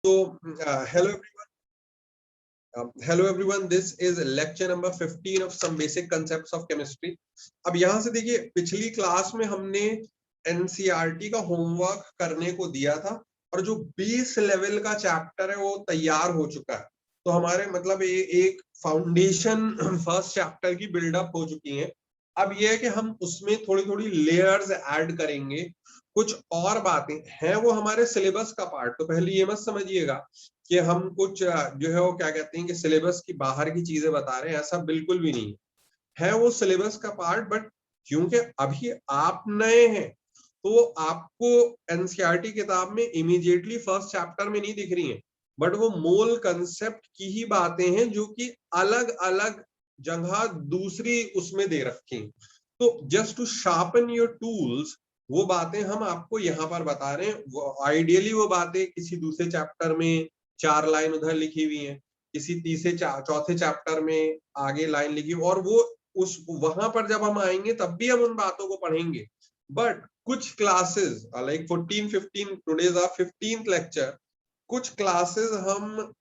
So, hello everyone. This is lecture number 15 of some basic concepts of chemistry. अब यहाँ से देखिए, पिछली क्लास में हमने एनसीईआरटी का होमवर्क करने को दिया था और जो बेस लेवल का चैप्टर है वो तैयार हो चुका है। तो हमारे मतलब एक फाउंडेशन फर्स्ट चैप्टर की बिल्डअप हो चुकी है। अब ये है कि हम उसमें थोड़ी थोड़ी लेयर्स ऐड करेंगे, कुछ और बातें हैं वो हमारे सिलेबस का पार्ट। तो पहले ये मत समझिएगा कि हम कुछ जो है वो क्या कहते हैं कि सिलेबस की बाहर की चीजें बता रहे हैं, ऐसा बिल्कुल भी नहीं है वो सिलेबस का पार्ट। बट क्योंकि अभी आप नए हैं तो आपको एनसीईआरटी किताब में इमीडिएटली फर्स्ट चैप्टर में नहीं दिख रही है, बट वो मूल कंसेप्ट की ही बातें हैं जो कि अलग अलग जगह दूसरी उसमें दे रखी हैं। तो just to sharpen your tools वो बातें हम आपको यहाँ पर बता रहे हैं। आइडियली वो बातें किसी दूसरे चैप्टर में 4 लाइन उधर लिखी हुई हैं, किसी तीसरे चौथे चैप्टर में आगे लाइन लिखी, और वो उस वहां पर जब हम आएंगे तब भी हम उन बातों को पढ़ेंगे। बट कुछ classes like 14-15 today's our 15th lecture, कुछ क्लासेस हम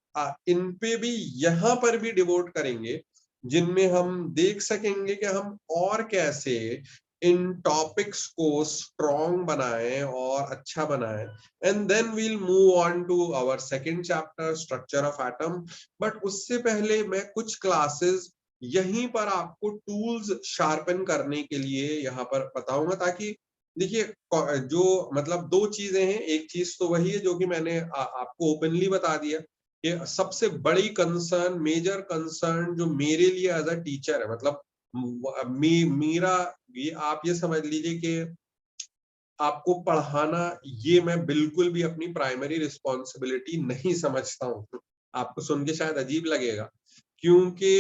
इन पे भी यहाँ पर भी डिवोट करेंगे जिनमें हम देख सकेंगे कि हम और कैसे इन टॉपिक्स को स्ट्रॉन्ग बनाएं और अच्छा बनाएं। And then we'll move on to our second chapter, structure of atom. But उससे पहले मैं कुछ क्लासेस यहीं पर आपको टूल्स शार्पन करने के लिए यहाँ पर बताऊंगा, ताकि देखिए जो मतलब दो चीजें हैं। एक चीज तो वही है जो कि मैंने आपको ओपनली बता दिया कि सबसे बड़ी कंसर्न, मेजर कंसर्न जो मेरे लिए एज अ टीचर है, मतलब मेरा ये आप ये समझ लीजिए कि आपको पढ़ाना ये मैं बिल्कुल भी अपनी प्राइमरी रिस्पॉन्सिबिलिटी नहीं समझता हूँ। आपको सुन के शायद अजीब लगेगा, क्योंकि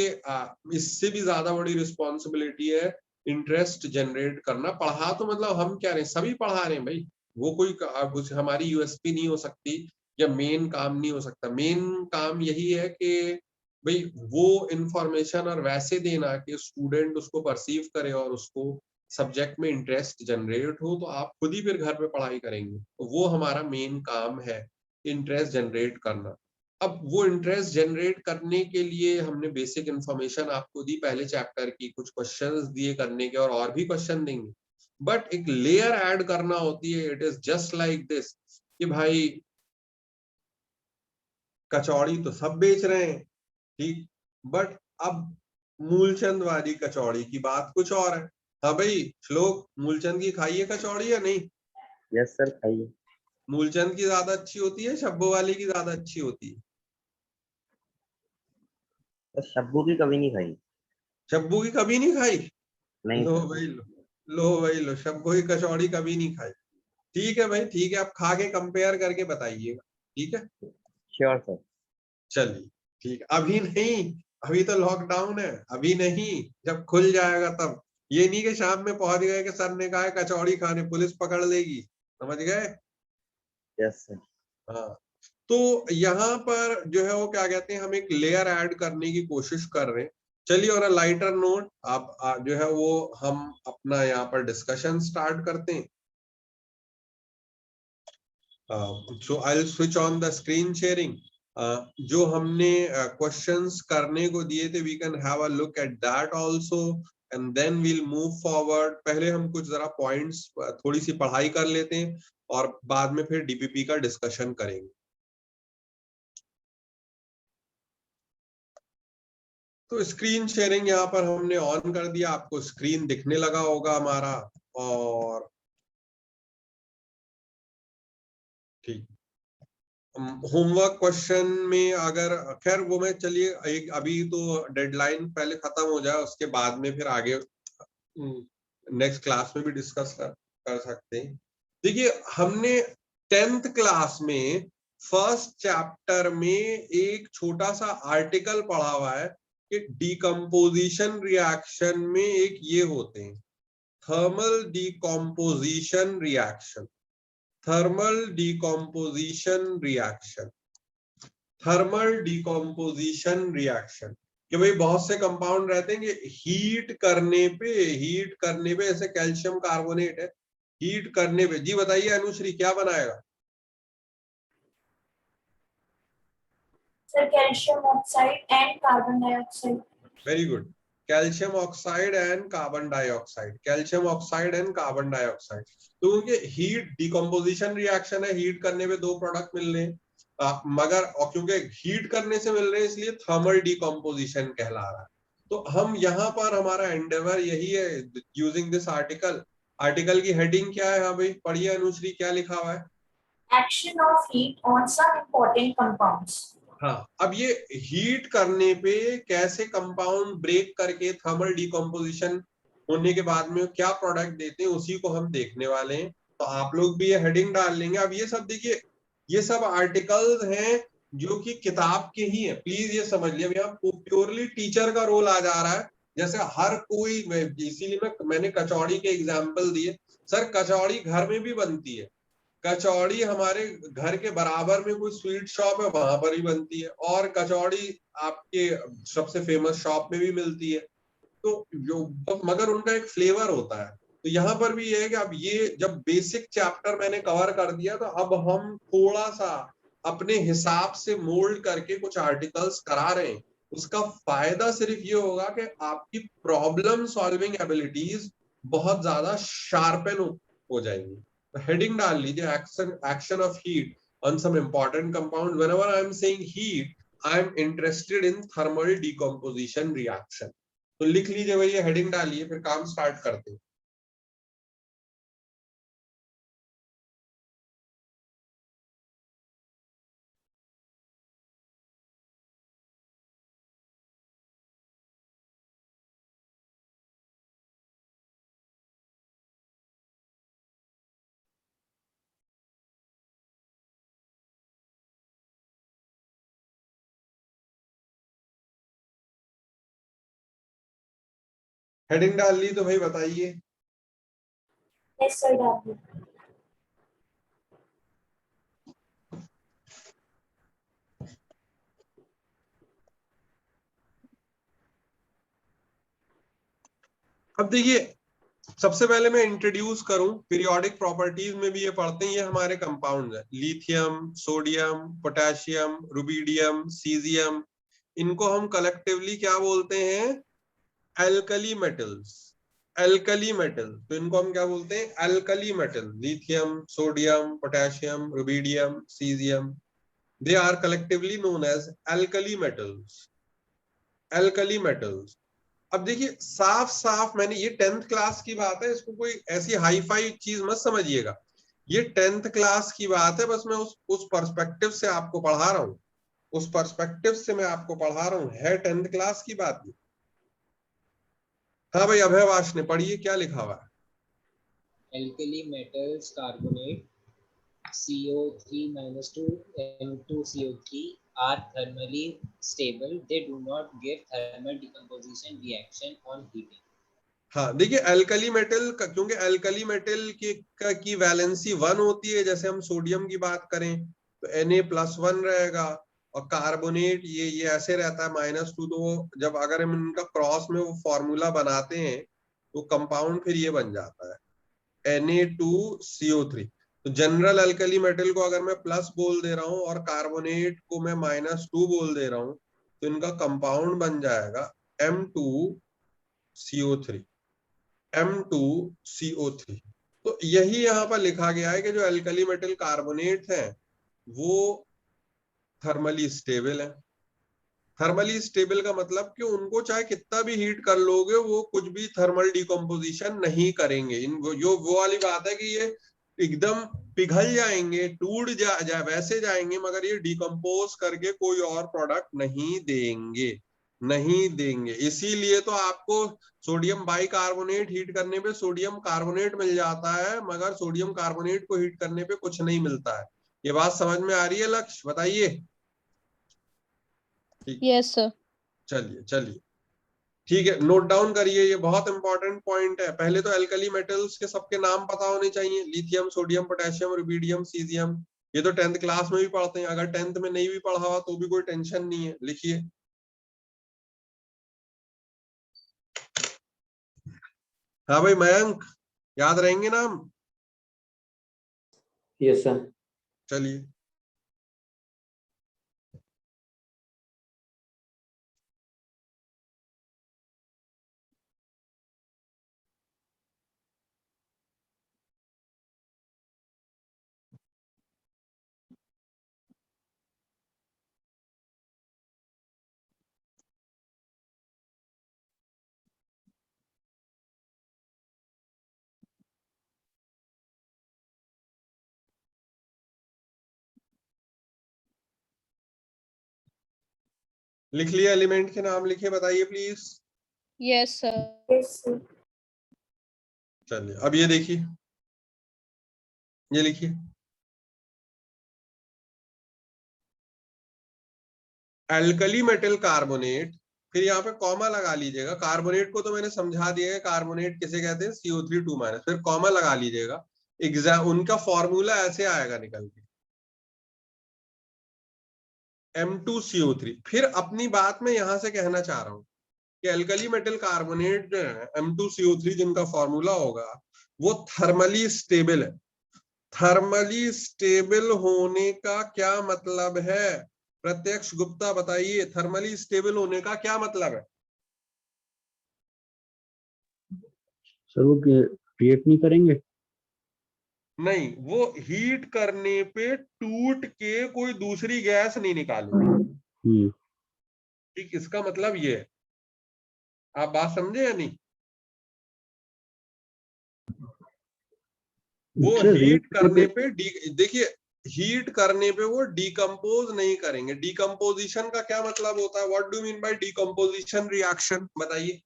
इससे भी ज्यादा बड़ी रिस्पॉन्सिबिलिटी है इंटरेस्ट जनरेट करना। पढ़ा तो मतलब हम क्या रहे, सभी पढ़ा रहे हैं भाई, वो कोई कुछ हमारी यूएसपी नहीं हो सकती या मेन काम नहीं हो सकता। मेन काम यही है कि भाई वो इंफॉर्मेशन और वैसे देना कि स्टूडेंट उसको परसीव करे और उसको सब्जेक्ट में इंटरेस्ट जनरेट हो, तो आप खुद ही फिर घर पे पढ़ाई करेंगे। तो वो हमारा मेन काम है, इंटरेस्ट जनरेट करना। अब वो इंटरेस्ट जनरेट करने के लिए हमने बेसिक इंफॉर्मेशन आपको दी पहले चैप्टर की, कुछ क्वेश्चंस दिए करने के और भी क्वेश्चन देंगे। बट एक लेयर ऐड करना होती है। It is just like this कि भाई कचौड़ी तो सब बेच रहे हैं, ठीक, बट अब मूलचंद वाली कचौड़ी की बात कुछ और है। हाँ भाई श्लोक, मूलचंद की खाइए कचौड़ी या नहीं? यस सर, खाइए। मूलचंद की ज्यादा अच्छी होती है, शब्बो वाली की ज्यादा अच्छी होती है? शब्बू की कभी नहीं खाई। शब्बू की कभी नहीं खाई? नहीं लो सर। भाई लो भाई लो, शब्बू की कचौड़ी कभी नहीं खाई। ठीक है भाई, ठीक है, आप खा के कंपेयर करके बताइएगा, ठीक है? Sure sir. चलिए ठीक है, अभी नहीं, अभी तो लॉकडाउन है, अभी नहीं, जब खुल जाएगा तब। ये नहीं कि शाम में पहुंच गए कि सर ने कहा है कचौड़ी खाने, पुलिस पकड़ लेगी, समझ गए? Yes sir. हाँ, तो यहाँ पर जो है वो क्या कहते हैं, हम एक लेयर ऐड करने की कोशिश कर रहे हैं। चलिए, और लाइटर नोट आप जो है वो हम अपना यहाँ पर डिस्कशन स्टार्ट करते हैं। So I will switch on the screen sharing. जो हमने क्वेश्चंस करने को दिए थे, we can have a look at that also and then we'll move forward. पहले हम कुछ जरा पॉइंट्स, थोड़ी सी पढ़ाई कर लेते हैं और बाद में फिर डीपीपी का डिस्कशन करेंगे। तो स्क्रीन शेयरिंग यहाँ पर हमने ऑन कर दिया, आपको स्क्रीन दिखने लगा होगा हमारा। और ठीक, होमवर्क क्वेश्चन में अगर खैर वो मैं, चलिए एक अभी तो डेडलाइन पहले खत्म हो जाए, उसके बाद में फिर आगे नेक्स्ट क्लास में भी डिस्कस कर सकते हैं। देखिए, हमने 10th क्लास में फर्स्ट चैप्टर में एक छोटा सा आर्टिकल पढ़ा हुआ है कि डिकम्पोजिशन रिएक्शन में एक ये होते हैं, thermal decomposition reaction, thermal decomposition reaction, thermal decomposition reaction. कि भाई बहुत से कंपाउंड रहते हैं कि हीट करने पे ऐसे कैल्शियम कार्बोनेट है, हीट करने पे, जी बताइए अनुश्री क्या बनाएगा? Sir, calcium oxide and carbon dioxide. Very good. Calcium oxide and carbon dioxide. Calcium oxide and carbon dioxide. तो ये हीट डिकम्पोजिशन रिएक्शन है, हीट करने पे दो प्रोडक्ट मिल रहे हैं, मगर और क्योंकि हीट करने से मिल रहे हैं इसलिए थर्मल डिकम्पोजिशन कहला रहा है। तो हम यहाँ पर हमारा एंडेवर यही है यूजिंग दिस आर्टिकल। आर्टिकल की हेडिंग क्या है? हाँ भाई पढ़िए अनुश्री, क्या लिखा हुआ है? Action of heat on some important compounds. हाँ, अब ये हीट करने पे कैसे कंपाउंड ब्रेक करके थर्मल डिकम्पोजिशन होने के बाद में क्या प्रोडक्ट देते हैं उसी को हम देखने वाले हैं। तो आप लोग भी ये हेडिंग डाल लेंगे। अब ये सब देखिए, ये सब आर्टिकल्स हैं जो कि किताब के ही हैं, प्लीज ये समझ लिया। यहाँ प्योरली टीचर का रोल आ जा रहा है, जैसे हर कोई, इसीलिए मैंने कचौड़ी के एग्जाम्पल दिए। सर कचौड़ी घर में भी बनती है, कचौड़ी हमारे घर के बराबर में कोई स्वीट शॉप है वहां पर ही बनती है, और कचौड़ी आपके सबसे फेमस शॉप में भी मिलती है। तो जो मगर उनका एक फ्लेवर होता है। तो यहाँ पर भी ये है कि अब ये जब बेसिक चैप्टर मैंने कवर कर दिया, तो अब हम थोड़ा सा अपने हिसाब से मोल्ड करके कुछ आर्टिकल्स करा रहे हैं। उसका फायदा सिर्फ ये होगा कि आपकी प्रॉब्लम सॉल्विंग एबिलिटीज बहुत ज्यादा शार्पन हो जाएंगी। हेडिंग डाल लीजिए, action of heat on some important compound. Whenever I am saying heat, I am interested in thermal decomposition reaction. तो लिख लीजिए भाई, ये हेडिंग डालिए, फिर काम स्टार्ट करते हैं। हेडिंग डाल ली तो भाई बताइए। Yes, sir, W. अब देखिए, सबसे पहले मैं इंट्रोड्यूस करूं, पीरियोडिक प्रॉपर्टीज में भी ये पढ़ते हैं। ये हमारे कंपाउंड है, lithium, sodium, potassium, rubidium, caesium. इनको हम कलेक्टिवली क्या बोलते हैं? Alkali metals. एल्कली मेटल, तो इनको हम क्या बोलते हैं? Alkali metal. Lithium, sodium, potassium, rubidium, caesium, they are collectively known as alkali metals. alkali metals। अब देखिए साफ साफ, मैंने ये 10th क्लास की बात है, इसको कोई ऐसी हाई फाई चीज मत समझिएगा। ये 10th क्लास की बात है, बस मैं उस पर्सपेक्टिव से आपको पढ़ा रहा हूँ, उस पर्सपेक्टिव से मैं आपको पढ़ा रहा हूँ, है 10th क्लास की बात ये। हाँ भाई अभय वाश ने पढ़िए, क्या लिखा हुआ है? Alkali metals carbonate CO3-2 M2CO3 are thermally stable. They do not give thermal decomposition reaction on heating. हाँ देखिए, एल्कली मेटल क्योंकि एल्कली मेटल की वैलेंसी 1 होती है, जैसे हम सोडियम की बात करें तो Na+1 रहेगा, और कार्बोनेट ये ऐसे रहता है -2। तो जब अगर हम इनका क्रॉस में वो फॉर्मूला बनाते हैं तो कंपाउंड फिर ये बन जाता है Na2CO3। तो जनरल एल्कली मेटल को अगर मैं प्लस बोल दे रहा हूँ और कार्बोनेट को मैं -2 बोल दे रहा हूँ, तो इनका कंपाउंड बन जाएगा M2CO3। M2CO3। तो यही यहाँ पर लिखा गया है कि जो एल्कली मेटल कार्बोनेट हैं वो थर्मली स्टेबल है। थर्मली स्टेबल का मतलब कि उनको चाहे कितना भी हीट कर लोगे वो कुछ भी थर्मल डिकम्पोजिशन नहीं करेंगे। जो वो वाली बात है कि ये एकदम पिघल जाएंगे, टूट जा वैसे जाएंगे, मगर ये डिकम्पोज करके कोई और प्रोडक्ट नहीं देंगे, नहीं देंगे। इसीलिए तो आपको सोडियम बाइकार्बोनेट हीट करने पे सोडियम कार्बोनेट मिल जाता है, मगर सोडियम कार्बोनेट को हीट करने पे कुछ नहीं मिलता है। ये बात समझ में आ रही है लक्ष्य? बताइए। Yes sir. चलिए चलिए ठीक है, नोट डाउन करिए, ये बहुत इंपॉर्टेंट पॉइंट है। पहले तो एल्कली मेटल्स के सबके नाम पता होने चाहिए, lithium, sodium, potassium, rubidium, caesium. ये तो 10th क्लास में भी पढ़ते हैं, अगर 10th में नहीं भी पढ़ा हुआ तो भी कोई टेंशन नहीं है, लिखिए। हाँ भाई मयंक, याद रहेंगे नाम? Yes sir. चलिए लिख लिया, एलिमेंट के नाम लिखे, बताइए please. Yes, sir. Yes, sir. चलिए अब ये देखिए, ये लिखिए, एल्कली मेटल कार्बोनेट, फिर यहाँ पे कॉमा लगा लीजिएगा। कार्बोनेट को तो मैंने समझा दिया है, कार्बोनेट किसे कहते हैं, CO3 2-, फिर कॉमा लगा लीजिएगा। एग्जाम उनका फॉर्मूला ऐसे आएगा निकल के, M2CO3। फिर अपनी बात में यहां से कहना चाह रहा हूं कि एल्कली मेटल कार्बोनेट जो है M2CO3 जिनका फॉर्मूला होगा वो थर्मली स्टेबल है। थर्मली स्टेबल होने का क्या मतलब है? प्रत्यक्ष गुप्ता बताइए, थर्मली स्टेबल होने का क्या मतलब है? सर वो रिएक्ट नहीं करेंगे? नहीं, वो हीट करने पे टूट के कोई दूसरी गैस नहीं निकालेगी। ठीक, इसका मतलब ये है। आप बात समझे या नहीं? वो हीट करने पे देखिए, हीट करने पे वो डिकम्पोज नहीं करेंगे। डिकम्पोजिशन का क्या मतलब होता है? What do mean by decomposition reaction, बताइए।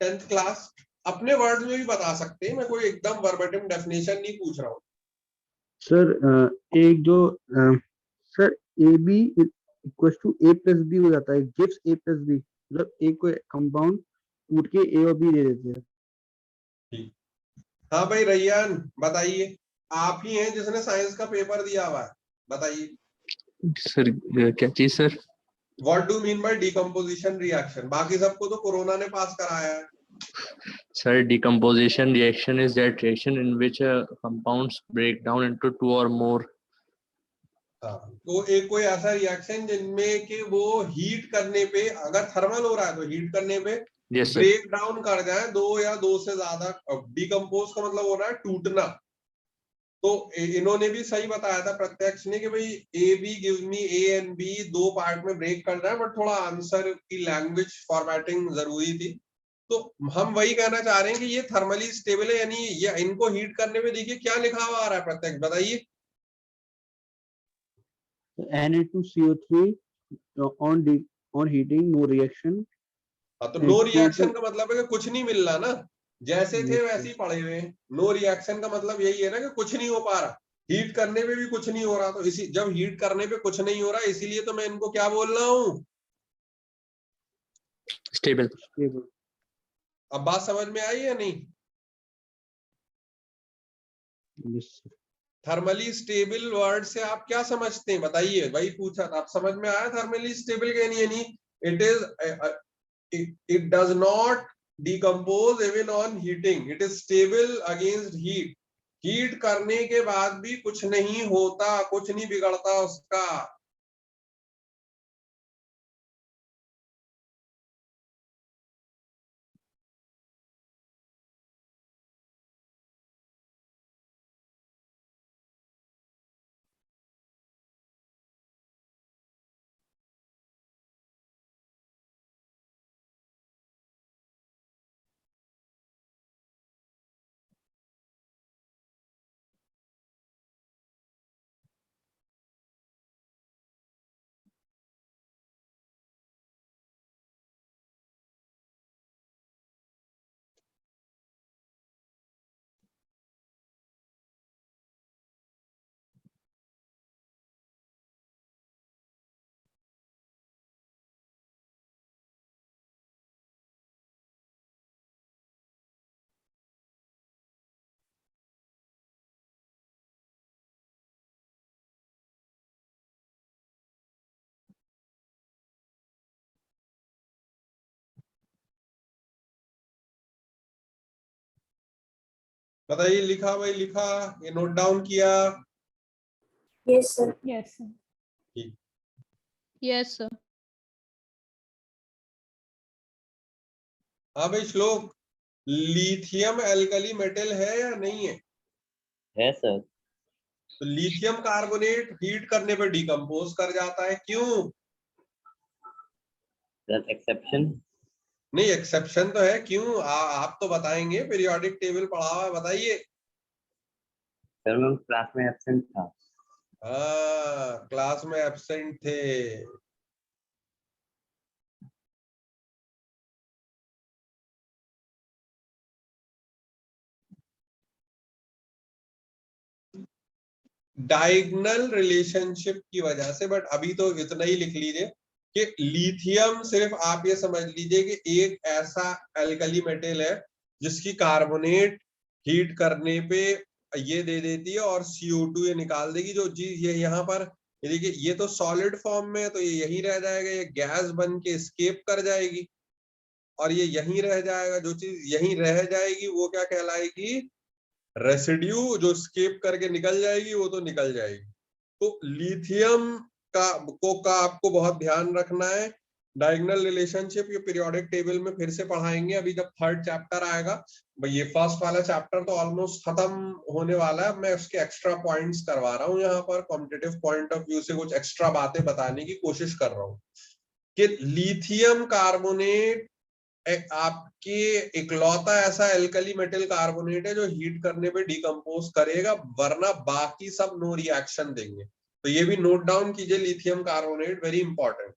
10th क्लास अपने वर्ड में भी बता सकते हैं, मैं कोई एकदम वर्बेटिम डेफिनेशन नहीं पूछ रहा हूँ। सर एक जो sir A B equal to A plus B हो जाता है, गिव्स ए प्लस बी, मतलब एक कोई कंपाउंड टूट के ए और बी दे देते हैं। ठीक, हाँ भाई रैयान बताइए, आप ही हैं जिसने साइंस का पेपर दिया हुआ है, बताइए। सर क्या चीज sir? What do mean by decomposition reaction? बाकी सबको तो कोरोना ने पास कराया है। Sir, decomposition reaction is that reaction in which compounds break down into two or more. हाँ, तो एक कोई ऐसा रिएक्शन जिनमें कि वो हीट करने पे, अगर थर्मल हो रहा है तो हीट करने पे Yes, sir. ब्रेक डाउन कर जाए, दो या दो से ज्यादा। डिकम्पोज का मतलब हो रहा है टूटना। तो इन्होंने भी सही बताया था प्रत्यक्ष ने कि भाई A B gives me A and B, दो पार्ट में ब्रेक कर रहा है, बट थोड़ा आंसर की लैंग्वेज फॉर्मेटिंग जरूरी थी। तो हम वही कहना चाह रहे हैं कि ये थर्मली स्टेबल है, यानी ये इनको हीट करने में देखिए क्या लिखा हुआ आ रहा है प्रत्यक्ष, बताइए। Na2CO3 on heating no reaction। हाँ, तो नो रिएक्शन का मतलब है कि कुछ नहीं मिल रहा ना, जैसे थे वैसे ही पड़े हुए। नो रिएक्शन का मतलब यही है ना कि कुछ नहीं हो पा रहा, हीट करने पे भी कुछ नहीं हो रहा। तो इसी, जब हीट करने पे कुछ नहीं हो रहा, इसीलिए तो मैं इनको क्या बोल रहा हूँ, Stable. अब बात समझ में आई या नहीं? थर्मली स्टेबल वर्ड से आप क्या समझते हैं, बताइए। वही पूछा था, आप समझ में आया थर्मली स्टेबल के नहीं? यानी it is, it does not decompose even on heating, it is stable against heat। Heat करने के बाद भी कुछ नहीं होता, कुछ नहीं बिगड़ता उसका। बताइए, लिखा भाई, लिखा, ये नोट डाउन किया? Yes, sir. Yes, sir. ठीक, Yes, sir. हाँ भाई श्लोक, लिथियम एल्कली मेटल है या नहीं है? है सर। तो लिथियम कार्बोनेट हीट करने पे डिकम्पोज कर जाता है, क्यों? एक्सेप्शन। नहीं, एक्सेप्शन तो है, क्यों? आप तो बताएंगे, पीरियोडिक टेबल पढ़ा हुआ है, बताइए। सर मैं क्लास में एब्सेंट था। हाँ, क्लास में एब्सेंट थे। डायगोनल रिलेशनशिप की वजह से, बट अभी तो इतना ही लिख लीजिए कि लिथियम सिर्फ आप ये समझ लीजिए कि एक ऐसा एल्कली मेटल है जिसकी कार्बोनेट हीट करने पे ये दे देती है और CO2 ये निकाल देगी। जो चीज ये यहाँ पर ये देखिए, ये तो सॉलिड फॉर्म में है तो ये यही रह जाएगा, ये गैस बन के एस्केप कर जाएगी और ये यहीं रह जाएगा। जो चीज यहीं रह जाएगी वो क्या कहलाएगी? रेसिड्यू। जो स्केप करके निकल जाएगी वो तो निकल जाएगी। तो लिथियम का आपको बहुत ध्यान रखना है। डायगोनल रिलेशनशिप ये पीरियोडिक टेबल में फिर से पढ़ाएंगे अभी जब थर्ड चैप्टर आएगा। भाई ये फर्स्ट वाला चैप्टर तो ऑलमोस्ट खत्म होने वाला है, मैं उसके एक्स्ट्रा पॉइंट्स करवा रहा हूँ यहाँ पर। कॉम्पिटिटिव पॉइंट ऑफ व्यू से कुछ एक्स्ट्रा बातें बताने की कोशिश कर रहा हूँ कि लिथियम कार्बोनेट आपके इकलौता ऐसा एल्कली मेटल कार्बोनेट है जो हीट करने पे डिकम्पोज करेगा, वरना बाकी सब नो रिएक्शन देंगे। तो ये भी नोट डाउन कीजिए, लिथियम कार्बोनेट वेरी इंपॉर्टेंट।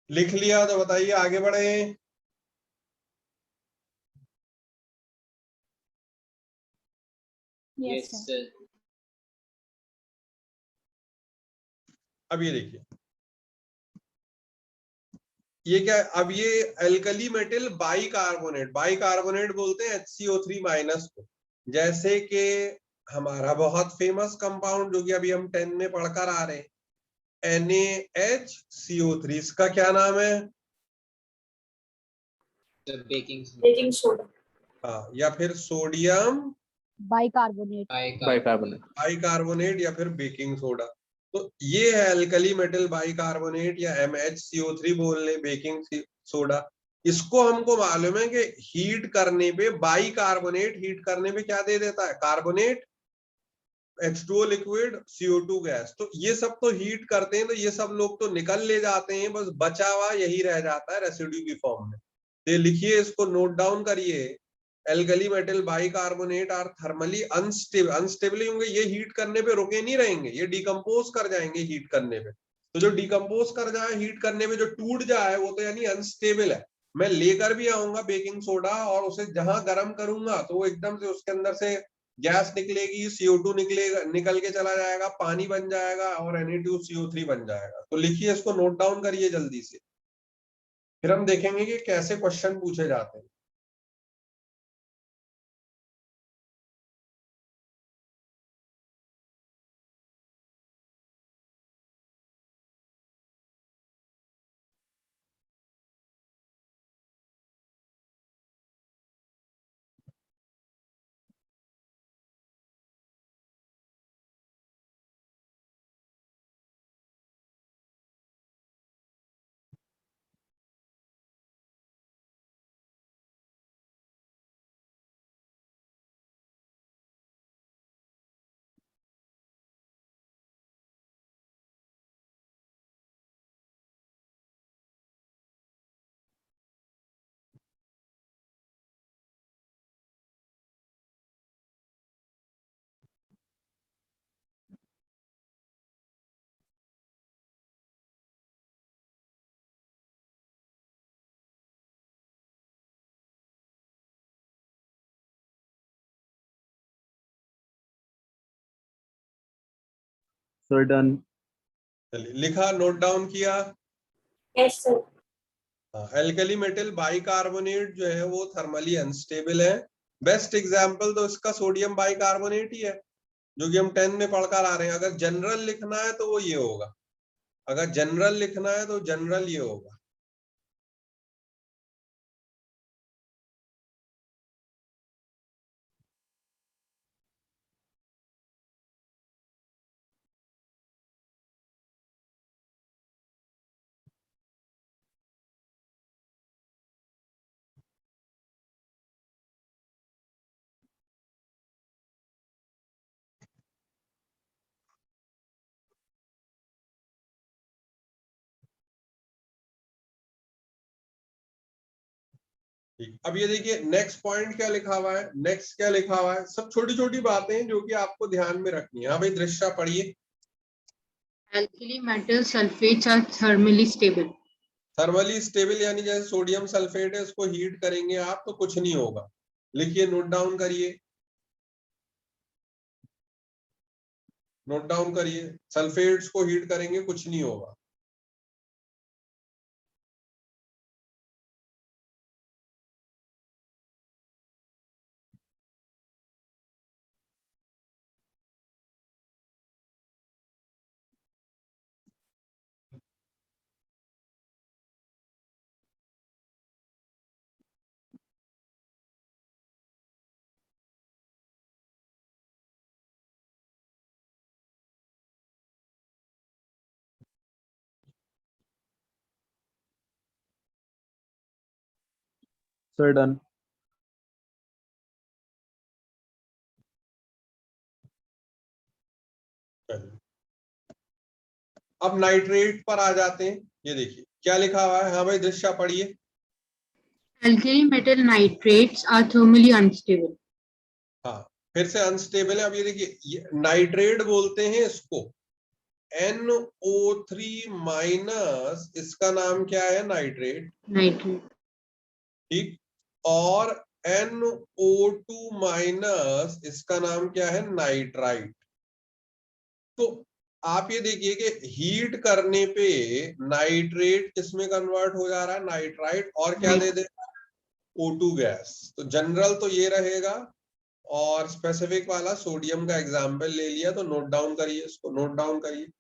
लिख लिया तो बताइए, आगे बढ़े। Yes, Yes, sir. sir. अब ये देखिए, ये क्या है? अब ये एल्कली मेटल बाइकार्बोनेट बोलते हैं HCO3 माइनस को। जैसे कि हमारा बहुत फेमस कंपाउंड जो कि अभी हम 10 में पढ़कर आ रहे हैं, NaHCO3, इसका क्या नाम है? The baking Baking soda. हाँ, या फिर सोडियम Bicarbonate. Bicarbonate. बाइकार्बोनेट या फिर बेकिंग सोडा। तो ये है एल्कली मेटल बाइकार्बोनेट या MHCO3 बोल ले, बेकिंग सोडा। इसको हमको मालूम है कि हीट करने पे बाइकार्बोनेट हीट करने पे क्या दे देता है? Carbonate, H2O liquid, CO2 gas. तो ये सब तो हीट करते हैं, तो ये सब लोग तो निकल ले जाते हैं, बस बचा हुआ यही रह जाता है रेसिड्यू की फॉर्म में। तो लिखिए, इसको नोट डाउन करिए। Alkali metal bicarbonate are thermally unstable होंगे, ये हीट करने पे रुके नहीं रहेंगे, ये डिकम्पोज कर जाएंगे हीट करने पे। तो जो डिकम्पोज कर जाए हीट करने पे, जो टूट जाए, वो तो यानी अनस्टेबल है। मैं लेकर भी आऊंगा बेकिंग सोडा और उसे जहां गर्म करूंगा तो वो एकदम से उसके अंदर से गैस निकलेगी, CO2 निकलेगा, निकल के चला जाएगा, पानी बन जाएगा और Na2CO3 बन जाएगा। तो लिखिए, इसको नोट डाउन करिए जल्दी से, फिर हम देखेंगे कि कैसे क्वेश्चन पूछे जाते हैं। Sir done. चलिए, लिखा, नोट डाउन किया। Yes, sir. Alkali metal bicarbonate जो है वो थर्मली अनस्टेबल है। बेस्ट एग्जांपल तो इसका सोडियम बाइकार्बोनेट ही है, जो कि हम 10 में पढ़कर आ रहे हैं। अगर जनरल लिखना है तो वो ये होगा, अगर जनरल लिखना है तो जनरल ये होगा। ठीक, अब ये देखिए नेक्स्ट पॉइंट क्या लिखा हुआ है, नेक्स्ट क्या लिखा हुआ है, सब छोटी छोटी बातें जो कि आपको ध्यान में रखनी है। हाँ भाई दृश्या पढ़िए। Alkali metal sulfates are thermally stable. Thermally stable यानी जैसे सोडियम सल्फेट है, इसको हीट करेंगे आप तो कुछ नहीं होगा। लिखिए, नोट डाउन करिए, नोट डाउन करिए, सल्फेट्स को हीट करेंगे कुछ नहीं होगा। Sir done. अब नाइट्रेट पर आ जाते हैं। ये देखिए क्या लिखा हुआ है। हाँ भाई दृश्या पढ़िए। Alkali metal nitrates are thermally unstable. हाँ, फिर से अनस्टेबल है। अब ये देखिए नाइट्रेट बोलते हैं इसको, NO3 माइनस, इसका नाम क्या है, नाइट्रेट। Nitrate. ठीक, और NO2 माइनस, इसका नाम क्या है, नाइट्राइट। तो आप ये देखिए कि हीट करने पे नाइट्रेट किसमें कन्वर्ट हो जा रहा है, नाइट्राइट, और क्या दे देगा, O2 गैस। तो जनरल तो ये रहेगा, और स्पेसिफिक वाला सोडियम का एग्जाम्पल ले लिया। तो नोट डाउन करिए, इसको नोट डाउन करिए।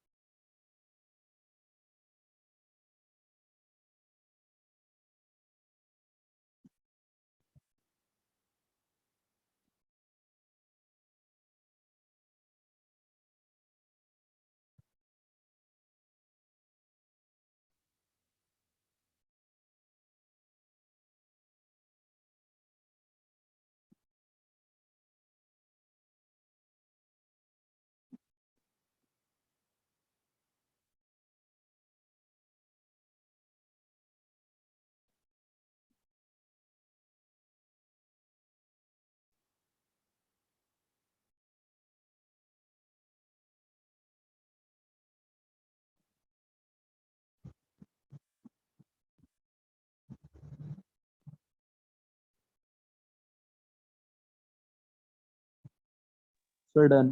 Sir done.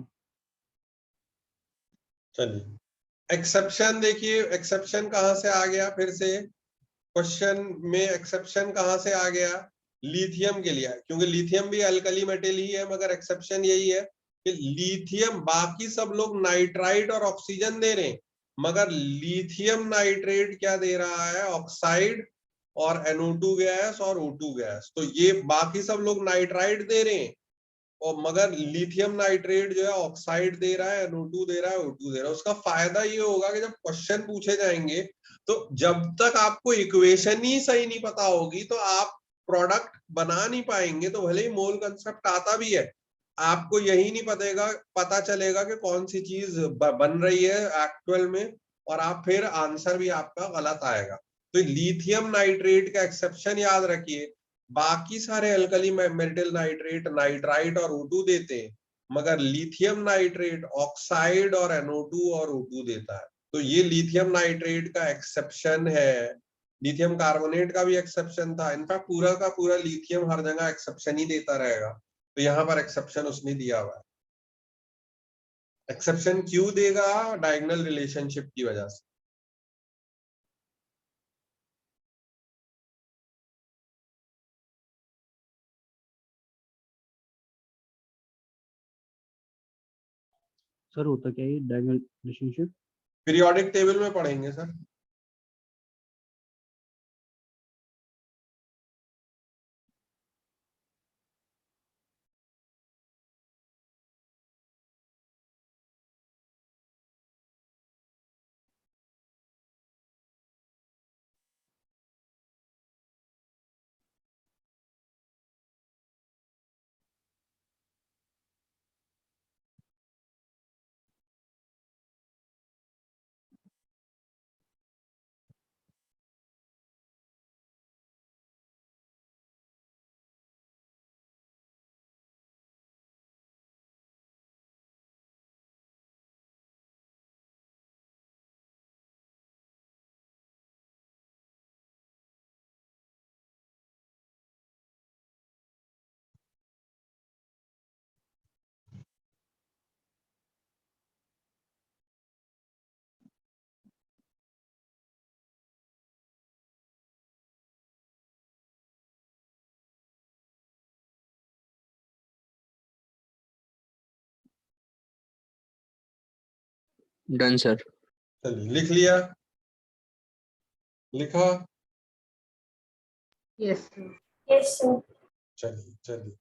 चलिए एक्सेप्शन देखिए, एक्सेप्शन कहां से आ गया, फिर से क्वेश्चन में एक्सेप्शन कहां से आ गया, लिथियम के लिए, क्योंकि लिथियम भी अल्कली मेटल ही है, मगर एक्सेप्शन यही है कि लिथियम, बाकी सब लोग नाइट्राइट और ऑक्सीजन दे रहे हैं, मगर लिथियम नाइट्रेट क्या दे रहा है, ऑक्साइड और NO2 गैस और O2 गैस। तो ये बाकी सब लोग नाइट्राइट दे रहे हैं, और मगर लिथियम नाइट्रेट जो है ऑक्साइड दे रहा है, NO2 दे रहा है, O2 दे रहा है। उसका फायदा ये होगा कि जब क्वेश्चन पूछे जाएंगे तो जब तक आपको इक्वेशन ही सही नहीं पता होगी तो आप प्रोडक्ट बना नहीं पाएंगे। तो भले ही मोल कंसेप्ट आता भी है, आपको यही नहीं पता चलेगा कि कौन सी चीज बन रही है एक्चुअल में, और आप फिर आंसर भी आपका गलत आएगा। तो लिथियम नाइट्रेट का एक्सेप्शन याद रखिए, बाकी सारे अल्कली मेटल नाइट्रेट नाइट्राइट और O2 देते हैं, मगर लिथियम नाइट्रेट ऑक्साइड और NO2 और O2 देता है। तो ये लिथियम नाइट्रेट का एक्सेप्शन है। लिथियम कार्बोनेट का भी एक्सेप्शन था, इनफैक्ट पूरा का पूरा लिथियम हर जगह एक्सेप्शन ही देता रहेगा। तो यहाँ पर एक्सेप्शन उसने दिया हुआ है। एक्सेप्शन क्यों देगा, डायगोनल रिलेशनशिप की वजह से। सर होता क्या है ये डायगोनल रिलेशनशिप? पीरियोडिक टेबल में पढ़ेंगे सर। Done, sir. चलिए लिख लिया, लिखा। Yes, sir. Yes, sir. चलिए चलिए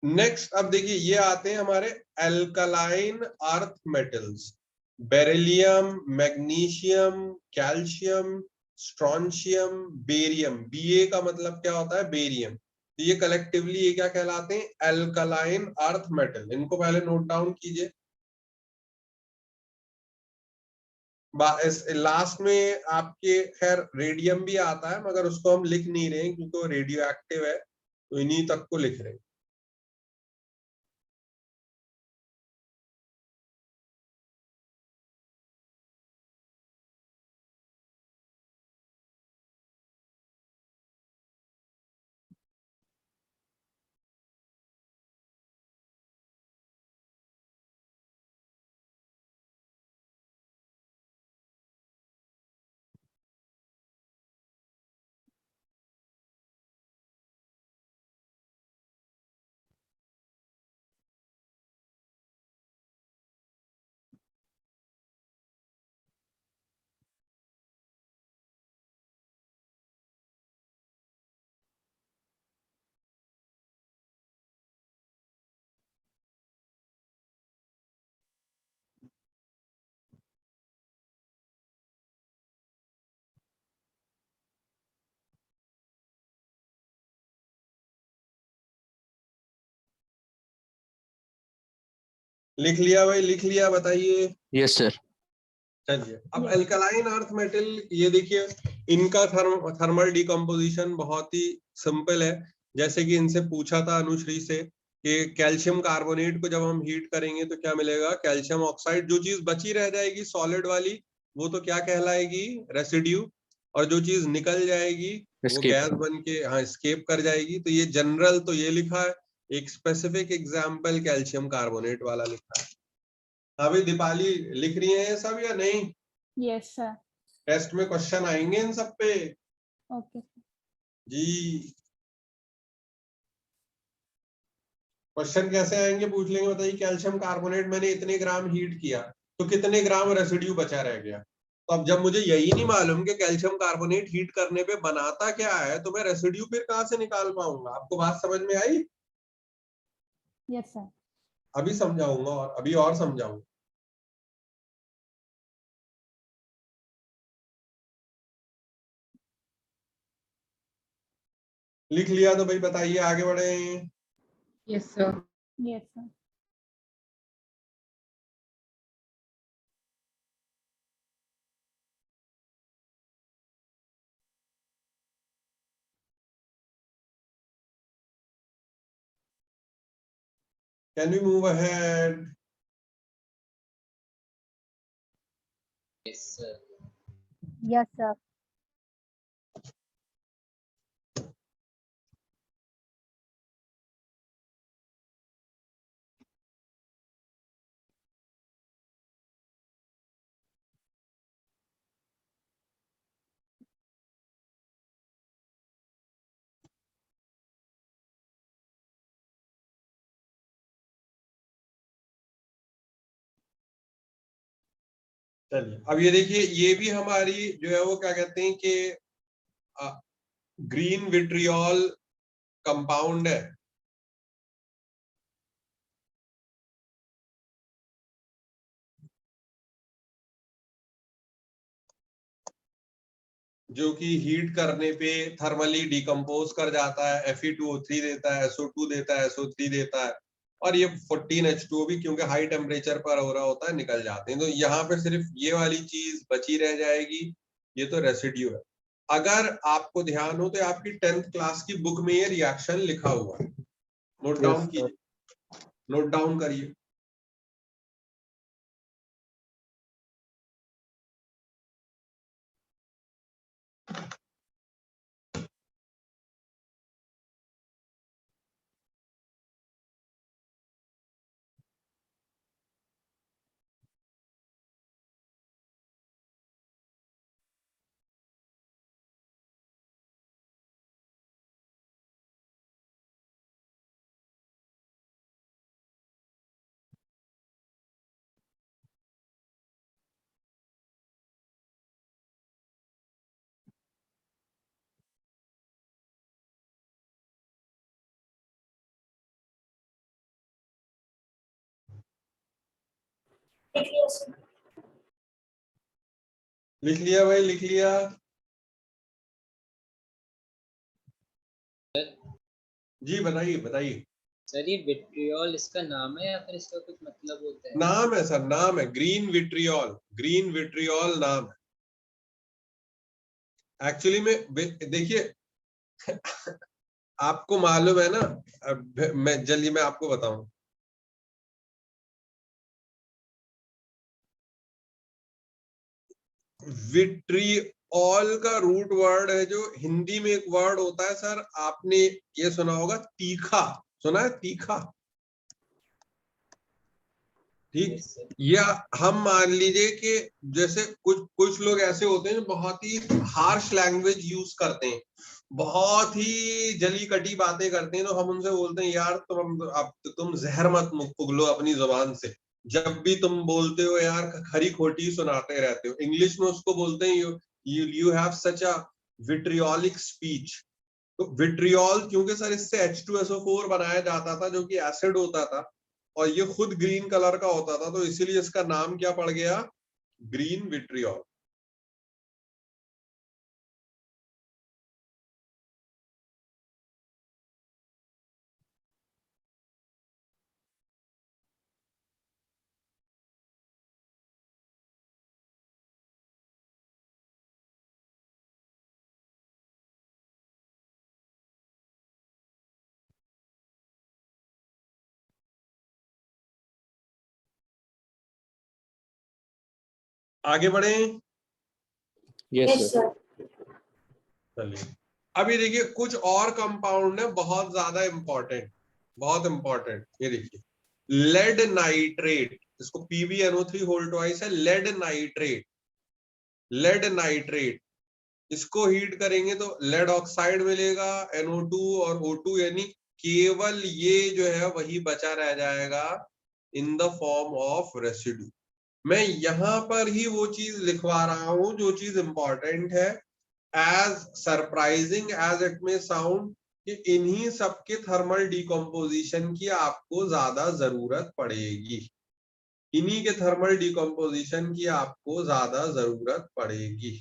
नेक्स्ट अब देखिए ये आते हैं हमारे alkaline earth metals, beryllium, magnesium, calcium, strontium, barium. Ba का मतलब क्या होता है? बेरियम। तो ये कलेक्टिवली ये क्या कहलाते हैं? Alkaline earth metal. इनको पहले नोट डाउन कीजिए। लास्ट में आपके खैर रेडियम भी आता है मगर उसको हम लिख नहीं रहे हैं क्योंकि वो रेडियो एक्टिव है, तो इन्हीं तक को लिख रहे हैं। लिख लिया भाई, लिख लिया, बताइए। Yes, sir. चलिए अब Yes. एल्कलाइन अर्थ मेटल, ये देखिए इनका थर्मल डिकम्पोजिशन बहुत ही सिंपल है। जैसे कि इनसे पूछा था अनुश्री से कि कैल्शियम कार्बोनेट को जब हम हीट करेंगे तो क्या मिलेगा? Calcium oxide. जो चीज बची रह जाएगी सॉलिड वाली वो तो क्या कहलाएगी? रेसिड्यू। और जो चीज निकल जाएगी वो Escape. गैस बन के हाँ स्केप कर जाएगी। तो ये जनरल तो ये लिखा है, एक स्पेसिफिक एग्जाम्पल कैल्शियम कार्बोनेट वाला लिखा है। अभी दीपाली लिख रही है ये सब या नहीं? Yes, sir. टेस्ट में क्वेश्चन आएंगे इन सब पे Okay. जी। क्वेश्चन कैसे आएंगे पूछ लेंगे, बताइए कैल्शियम कार्बोनेट मैंने इतने ग्राम हीट किया तो कितने ग्राम रेसिड्यू बचा रह गया। तो अब जब मुझे यही नहीं मालूम कि कैल्शियम कार्बोनेट हीट करने पे बनाता क्या है तो मैं रेसिड्यू फिर कहां से निकाल पाऊंगा? आपको बात समझ में आई? Yes, sir. अभी समझाऊंगा और अभी और समझाऊंगा। लिख लिया तो भाई बताइए, आगे बढ़े। Yes, sir. Yes, sir. Can we move ahead? Yes, sir. Yes, sir. चलिए अब ये देखिए, ये भी हमारी जो है वो क्या कहते हैं कि ग्रीन विट्रियोल कंपाउंड है। जो कि हीट करने पे थर्मली डिकम्पोज कर जाता है, Fe2O3 देता है, SO2 देता है, SO3 देता है, और ये 14H2O भी क्योंकि हाई टेम्परेचर पर हो रहा होता है निकल जाते हैं। तो यहाँ पे सिर्फ ये वाली चीज बची रह जाएगी, ये तो रेसिड्यू है। अगर आपको ध्यान हो तो आपकी 10th क्लास की बुक में ये रिएक्शन लिखा हुआ है, नोट डाउन Yes, sir. कीजिए, नोट डाउन करिए। लिख लिया सर। लिख लिया भाई, लिख लिया। जी बताइए बताइए। सर ये विट्रियोल इसका नाम है या फिर इसका कुछ मतलब होता है? नाम है सर, नाम है, ग्रीन विट्रियोल, ग्रीन विट्रियोल नाम है एक्चुअली में। देखिए आपको मालूम है ना, मैं जल्दी मैं आपको बताऊं, विट्रियोल का रूट वर्ड है, जो हिंदी में एक वर्ड होता है सर, आपने ये सुना होगा तीखा, सुना है तीखा, ठीक। Yes, sir. या हम मान लीजिए कि जैसे कुछ कुछ लोग ऐसे होते हैं जो बहुत ही हार्श लैंग्वेज यूज करते हैं, बहुत ही जली कटी बातें करते हैं, तो हम उनसे बोलते हैं यार तुम जहर मत उगलो अपनी जुबान से, जब भी तुम बोलते हो यार खरी खोटी सुनाते रहते हो। इंग्लिश में उसको बोलते हैं you have such a vitriolic speech. तो विट्रियोल क्योंकि सर इससे H2SO4 बनाया जाता था जो कि एसिड होता था, और ये खुद ग्रीन कलर का होता था, तो इसीलिए इसका नाम क्या पड़ गया, ग्रीन विट्रियोल। आगे बढ़े। Yes, yes sir. सर। चलिए अब ये देखिए कुछ और कंपाउंड है बहुत ज्यादा इंपॉर्टेंट, बहुत इंपॉर्टेंट। ये देखिए लेड नाइट्रेट, इसको PbNO3 होल ट्वाइस है, लेड नाइट्रेट, लेड नाइट्रेट। इसको हीट करेंगे तो लेड ऑक्साइड मिलेगा, NO2 और O2, यानी केवल ये जो है वही बचा रह जाएगा in the form of residue. मैं यहां पर ही वो चीज लिखवा रहा हूं जो चीज इंपॉर्टेंट है, एज सरप्राइजिंग एज इट में साउंड, कि इन्हीं सबके थर्मल डिकम्पोजिशन की आपको ज्यादा जरूरत पड़ेगी, इन्हीं के थर्मल डिकम्पोजिशन की आपको ज्यादा जरूरत पड़ेगी।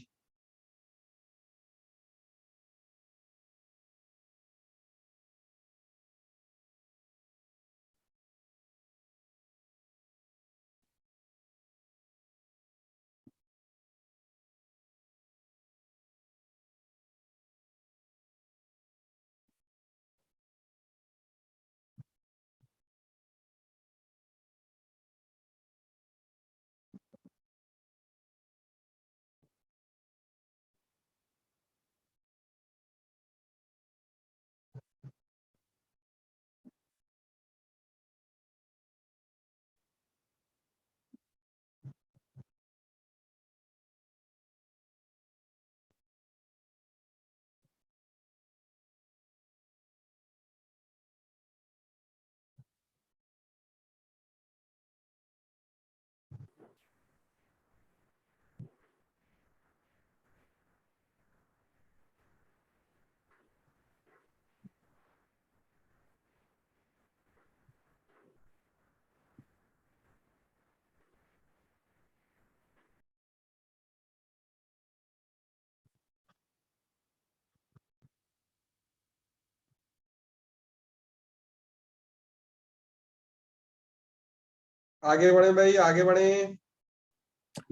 आगे बढ़े भाई, आगे बढ़े।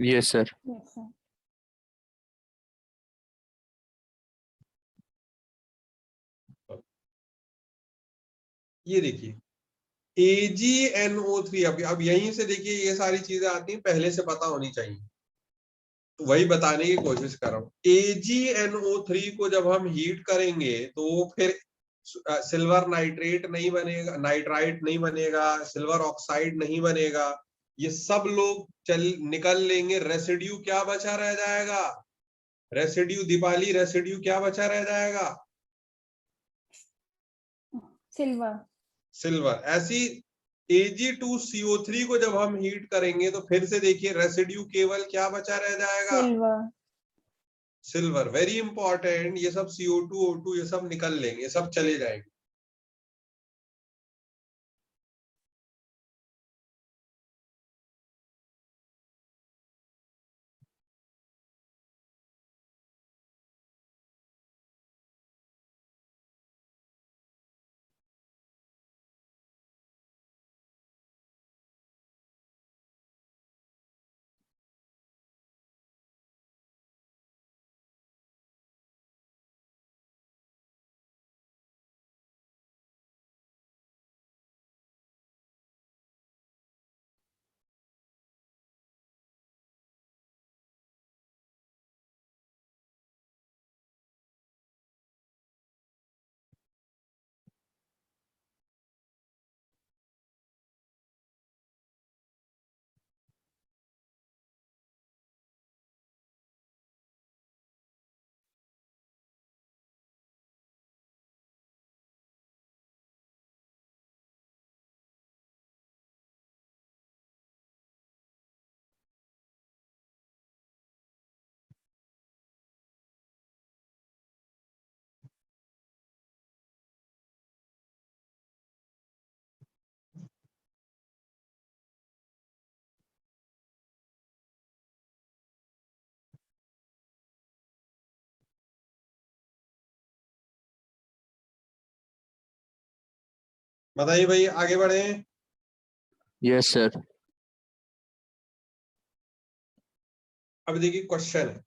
Yes, sir. Yes, sir. ये देखिए AgNO3, अब यहीं से देखिए ये सारी चीजें आती हैं, पहले से पता होनी चाहिए, तो वही बताने की कोशिश कर रहा हूँ। AgNO3 को जब हम हीट करेंगे तो वो फिर सिल्वर नाइट्रेट नहीं बनेगा, नाइट्राइट नहीं बनेगा, सिल्वर ऑक्साइड नहीं बनेगा, ये सब लोग निकल लेंगे। रेसिड्यू क्या बचा रह जाएगा? रेसिड्यू दीपाली, रेसिड्यू क्या बचा रह जाएगा? Silver. सिल्वर। ऐसी Ag2CO3 को जब हम हीट करेंगे तो फिर से देखिए रेसिड्यू केवल क्या बचा रह जाएगा? Silver. सिल्वर। वेरी इंपॉर्टेंट, ये सब CO2 O2 ये सब निकल लेंगे, ये सब चले जाएंगे। बताइए भाई, आगे बढ़े। Yes, sir. अब देखिए क्वेश्चन है,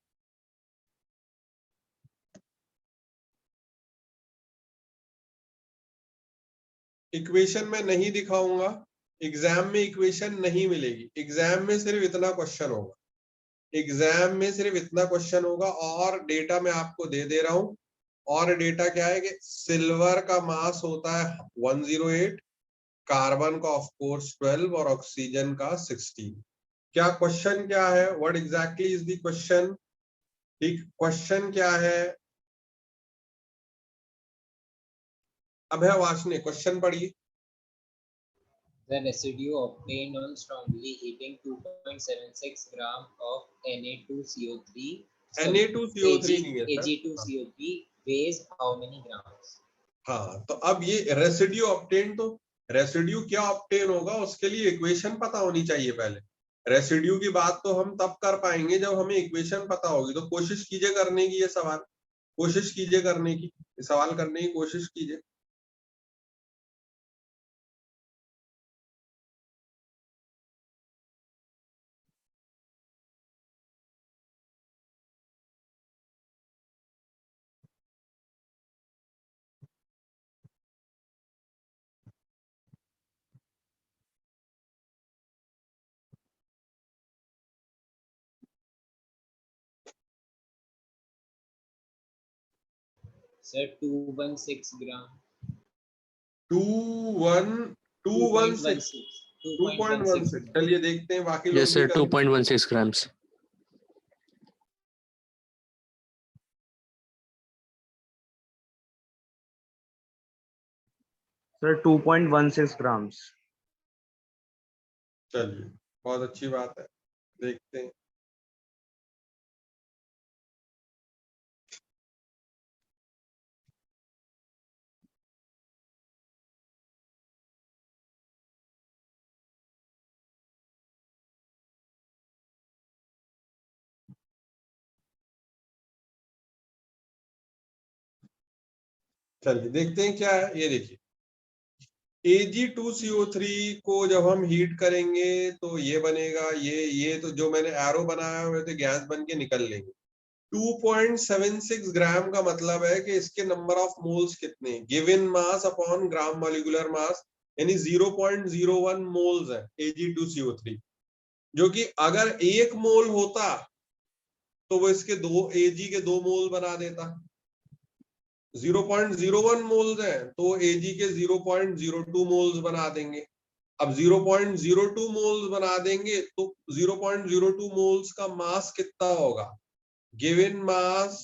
इक्वेशन में नहीं दिखाऊंगा, एग्जाम में इक्वेशन नहीं मिलेगी, एग्जाम में सिर्फ इतना क्वेश्चन होगा, एग्जाम में सिर्फ इतना क्वेश्चन होगा। और डेटा मैं आपको दे दे रहा हूं, और डेटा क्या है कि सिल्वर का मास होता है 108, कार्बन का ऑफ कोर्स 12 और ऑक्सीजन का 16। क्या क्वेश्चन क्या है? What exactly is the question? ठीक, क्वेश्चन क्या है? अभय वासने क्वेश्चन पढ़िए। The residue obtained on strongly heating 2.76 gram of Na2CO3 Na2CO3 नहीं है sir. Ag2CO3 weighs how many grams? हाँ, तो अब ये रेसिड्यू ऑब्टेन, तो रेसिड्यू क्या ऑब्टेन होगा उसके लिए इक्वेशन पता होनी चाहिए पहले। रेसिड्यू की बात तो हम तब कर पाएंगे जब हमें इक्वेशन पता होगी। तो कोशिश कीजिए करने की ये सवाल, कोशिश कीजिए करने की, ये सवाल करने की कोशिश कीजिए। Sir, 216 gram. 2.16 2.16। चलिए देखते हैं बाकी लोग Yes, भी sir. करें। 2.16 grams. Sir 2.16 grams। चलिए बहुत अच्छी बात है, देखते हैं। चलिए देखते हैं क्या है। ये देखिए Ag2CO3 को जब हम हीट करेंगे तो ये बनेगा, ये तो जो मैंने एरो बनाया हुए थे गैस बन के निकल लेंगे। 2.76 ग्राम का मतलब है कि इसके नंबर ऑफ मोल्स कितने, given mass upon gram molecular mass, यानी 0.01 मोल्स है Ag2CO3, जो कि अगर 1 मोल होता तो वो इसके Ag के 2 मोल बना देता। 0.01 मोल्स है तो Ag के 0.02 मोल्स बना देंगे। अब 0.02 मोल्स बना देंगे तो 0.02 मोल्स का मास कितना होगा, गिवन मास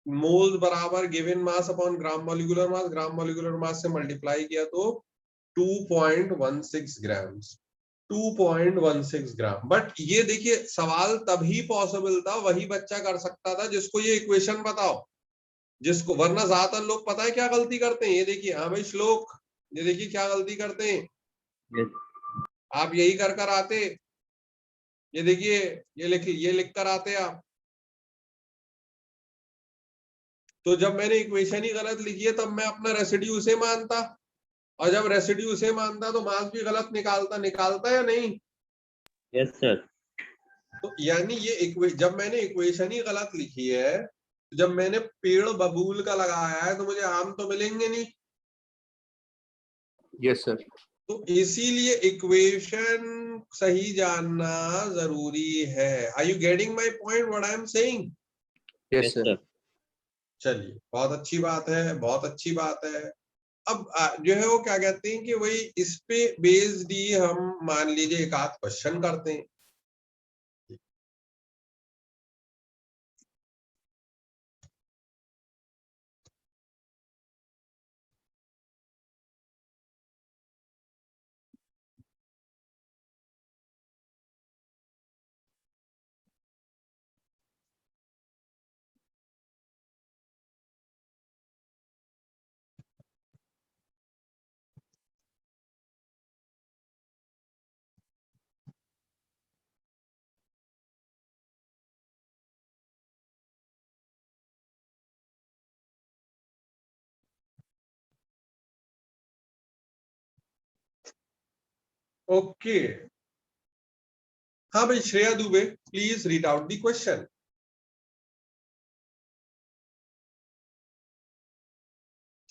मोल्स बराबर given mass upon gram molecular mass, gram molecular mass से मल्टीप्लाई किया तो 2.16 ग्राम। 2.16 ग्राम। बट ये देखिए सवाल तभी पॉसिबल था, वही बच्चा कर सकता था जिसको ये इक्वेशन बताओ, जिसको, वरना ज्यादातर लोग पता है क्या गलती करते हैं, ये देखिए, हाँ भाई श्लोक, ये देखिए क्या गलती करते हैं, Yes. आप यही कर आते, ये देखिए, ये लिख कर आते आप। तो जब मैंने इक्वेशन ही गलत लिखी है तब मैं अपना रेसिड्यू उसे मानता, और जब रेसिड्यू उसे मानता तो मास भी गलत निकालता या नहीं। Yes, sir. तो यानी ये जब मैंने इक्वेशन ही गलत लिखी है, जब मैंने पेड़ बबूल का लगाया है तो मुझे आम तो मिलेंगे नहीं। Yes, sir. तो इसीलिए इक्वेशन सही जानना जरूरी है। Are you getting my point what I am saying? Yes, Yes, sir. sir. चलिए, बहुत अच्छी बात है, बहुत अच्छी बात है। अब जो है वो क्या कहते हैं कि वही इस पे बेस्ड ही हम मान लीजिए एक आध क्वेश्चन करते हैं। ओके, हाँ भाई Shreya Dubey, please read out the question.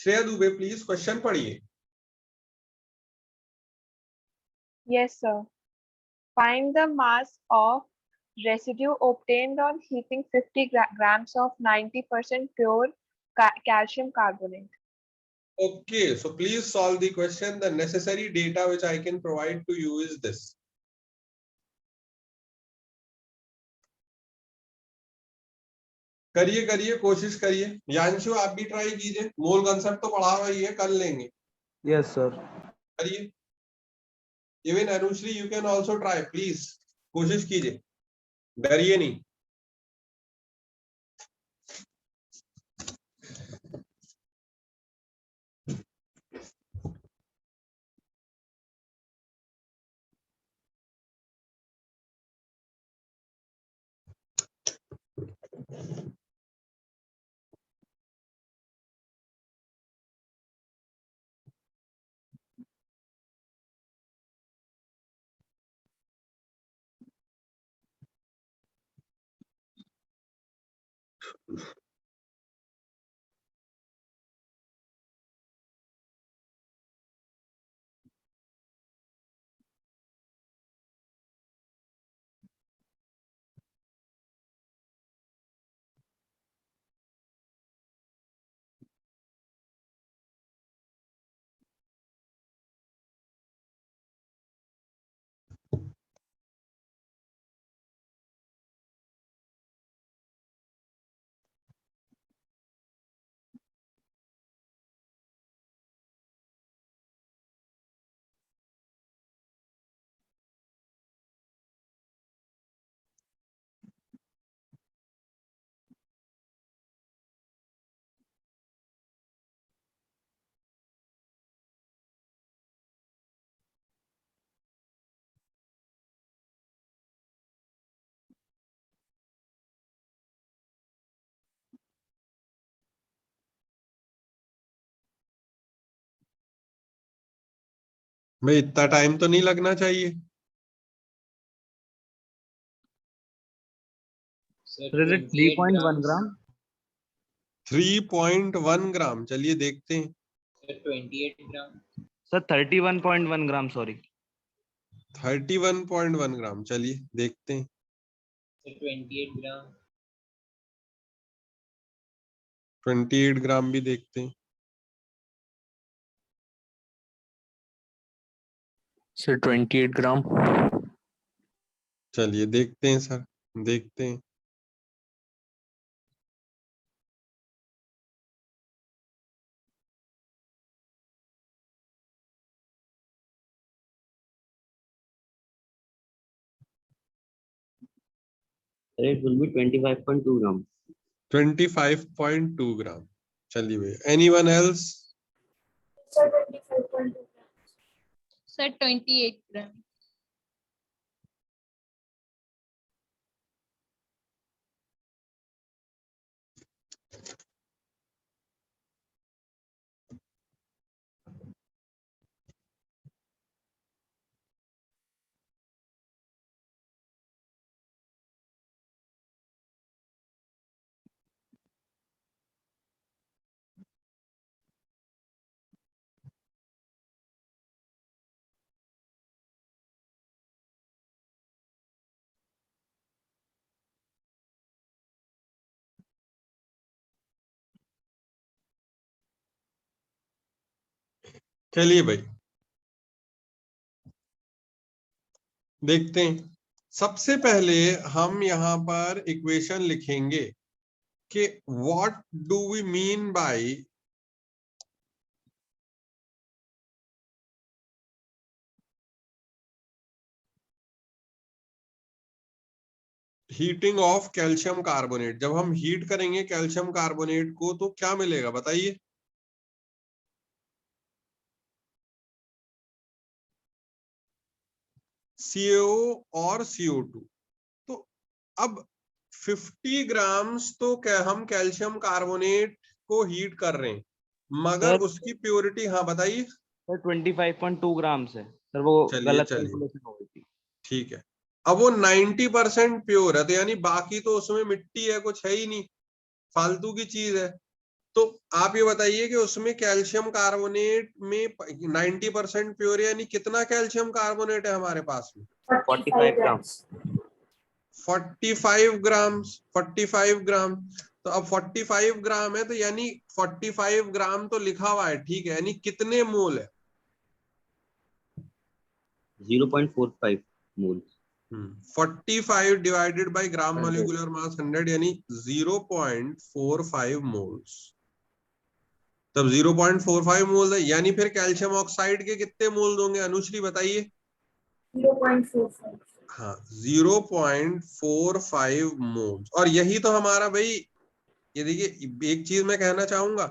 Shreya Dubey please question पढ़िए। Yes, sir. Find the mass of residue obtained on heating 50 grams of 90% pure calcium carbonate. Okay, so please solve the question. The necessary data which I can provide to you is this. करिए करिए, कोशिश करिए। यांशु आप भी try कीजिए, मोल concept तो पढ़ा हुआ ही है, कर लेंगे। Yes sir. करिए। Even Anushri you can also try, please कोशिश कीजिए, डरिए नहीं। भाई इतना टाइम तो नहीं लगना चाहिए। Sir, Sir, is it 28 3.1 grams. gram? 3.1 ग्राम, चलिए देखते हैं। Sir, 28 gram. Sir, 31.1 gram, sorry. 31.1 ग्राम, चलिए देखते हैं। Sir, 28 gram. 28 ग्राम भी देखते हैं। Sir, 28 gram. चलिए देखते हैं सर, देखते हैं। Sir, it will be 25.2 gram. 25.2 ग्राम, चलिए भैया। Anyone else? Sir, 25.2 grams. Sir, 28 grams. चलिए भाई देखते हैं। सबसे पहले हम यहाँ पर इक्वेशन लिखेंगे कि what do we mean by heating of calcium carbonate. जब हम हीट करेंगे कैल्शियम कार्बोनेट को तो क्या मिलेगा बताइए? CO और CO2। तो अब 50 ग्राम्स तो क्या हम कैल्शियम कार्बोनेट को हीट कर रहे हैं, मगर Sir, उसकी प्योरिटी, हाँ बताइए। Sir, 25.2 grams है। Sir, वो चलिए गलत चलिए कैलकुलेशन हो गई थी। ठीक है। अब वो 90% प्योर है, तो यानी बाकी तो उसमें मिट्टी है, कुछ है ही नहीं, फालतू की चीज है। तो आप ये बताइए कि उसमें कैल्शियम कार्बोनेट में 90% प्योर है, यानी कितना कैल्शियम कार्बोनेट है हमारे पास में? 45 grams. 45 ग्राम। 45 ग्राम, तो अब 45 ग्राम है, तो यानी 45 ग्राम तो लिखा हुआ है, ठीक है, यानी कितने मोल है? 0.45 moles. 45 divided by gram molecular mass 100, यानी 0.45 मोल्स। तब 0.45 मोल्स है, यानी फिर कैल्शियम ऑक्साइड के कितने मोल्स होंगे अनुश्री बताइए? 0.45. हाँ 0.45 मोल्स। और यही तो हमारा भाई, ये देखिए एक चीज मैं कहना चाहूंगा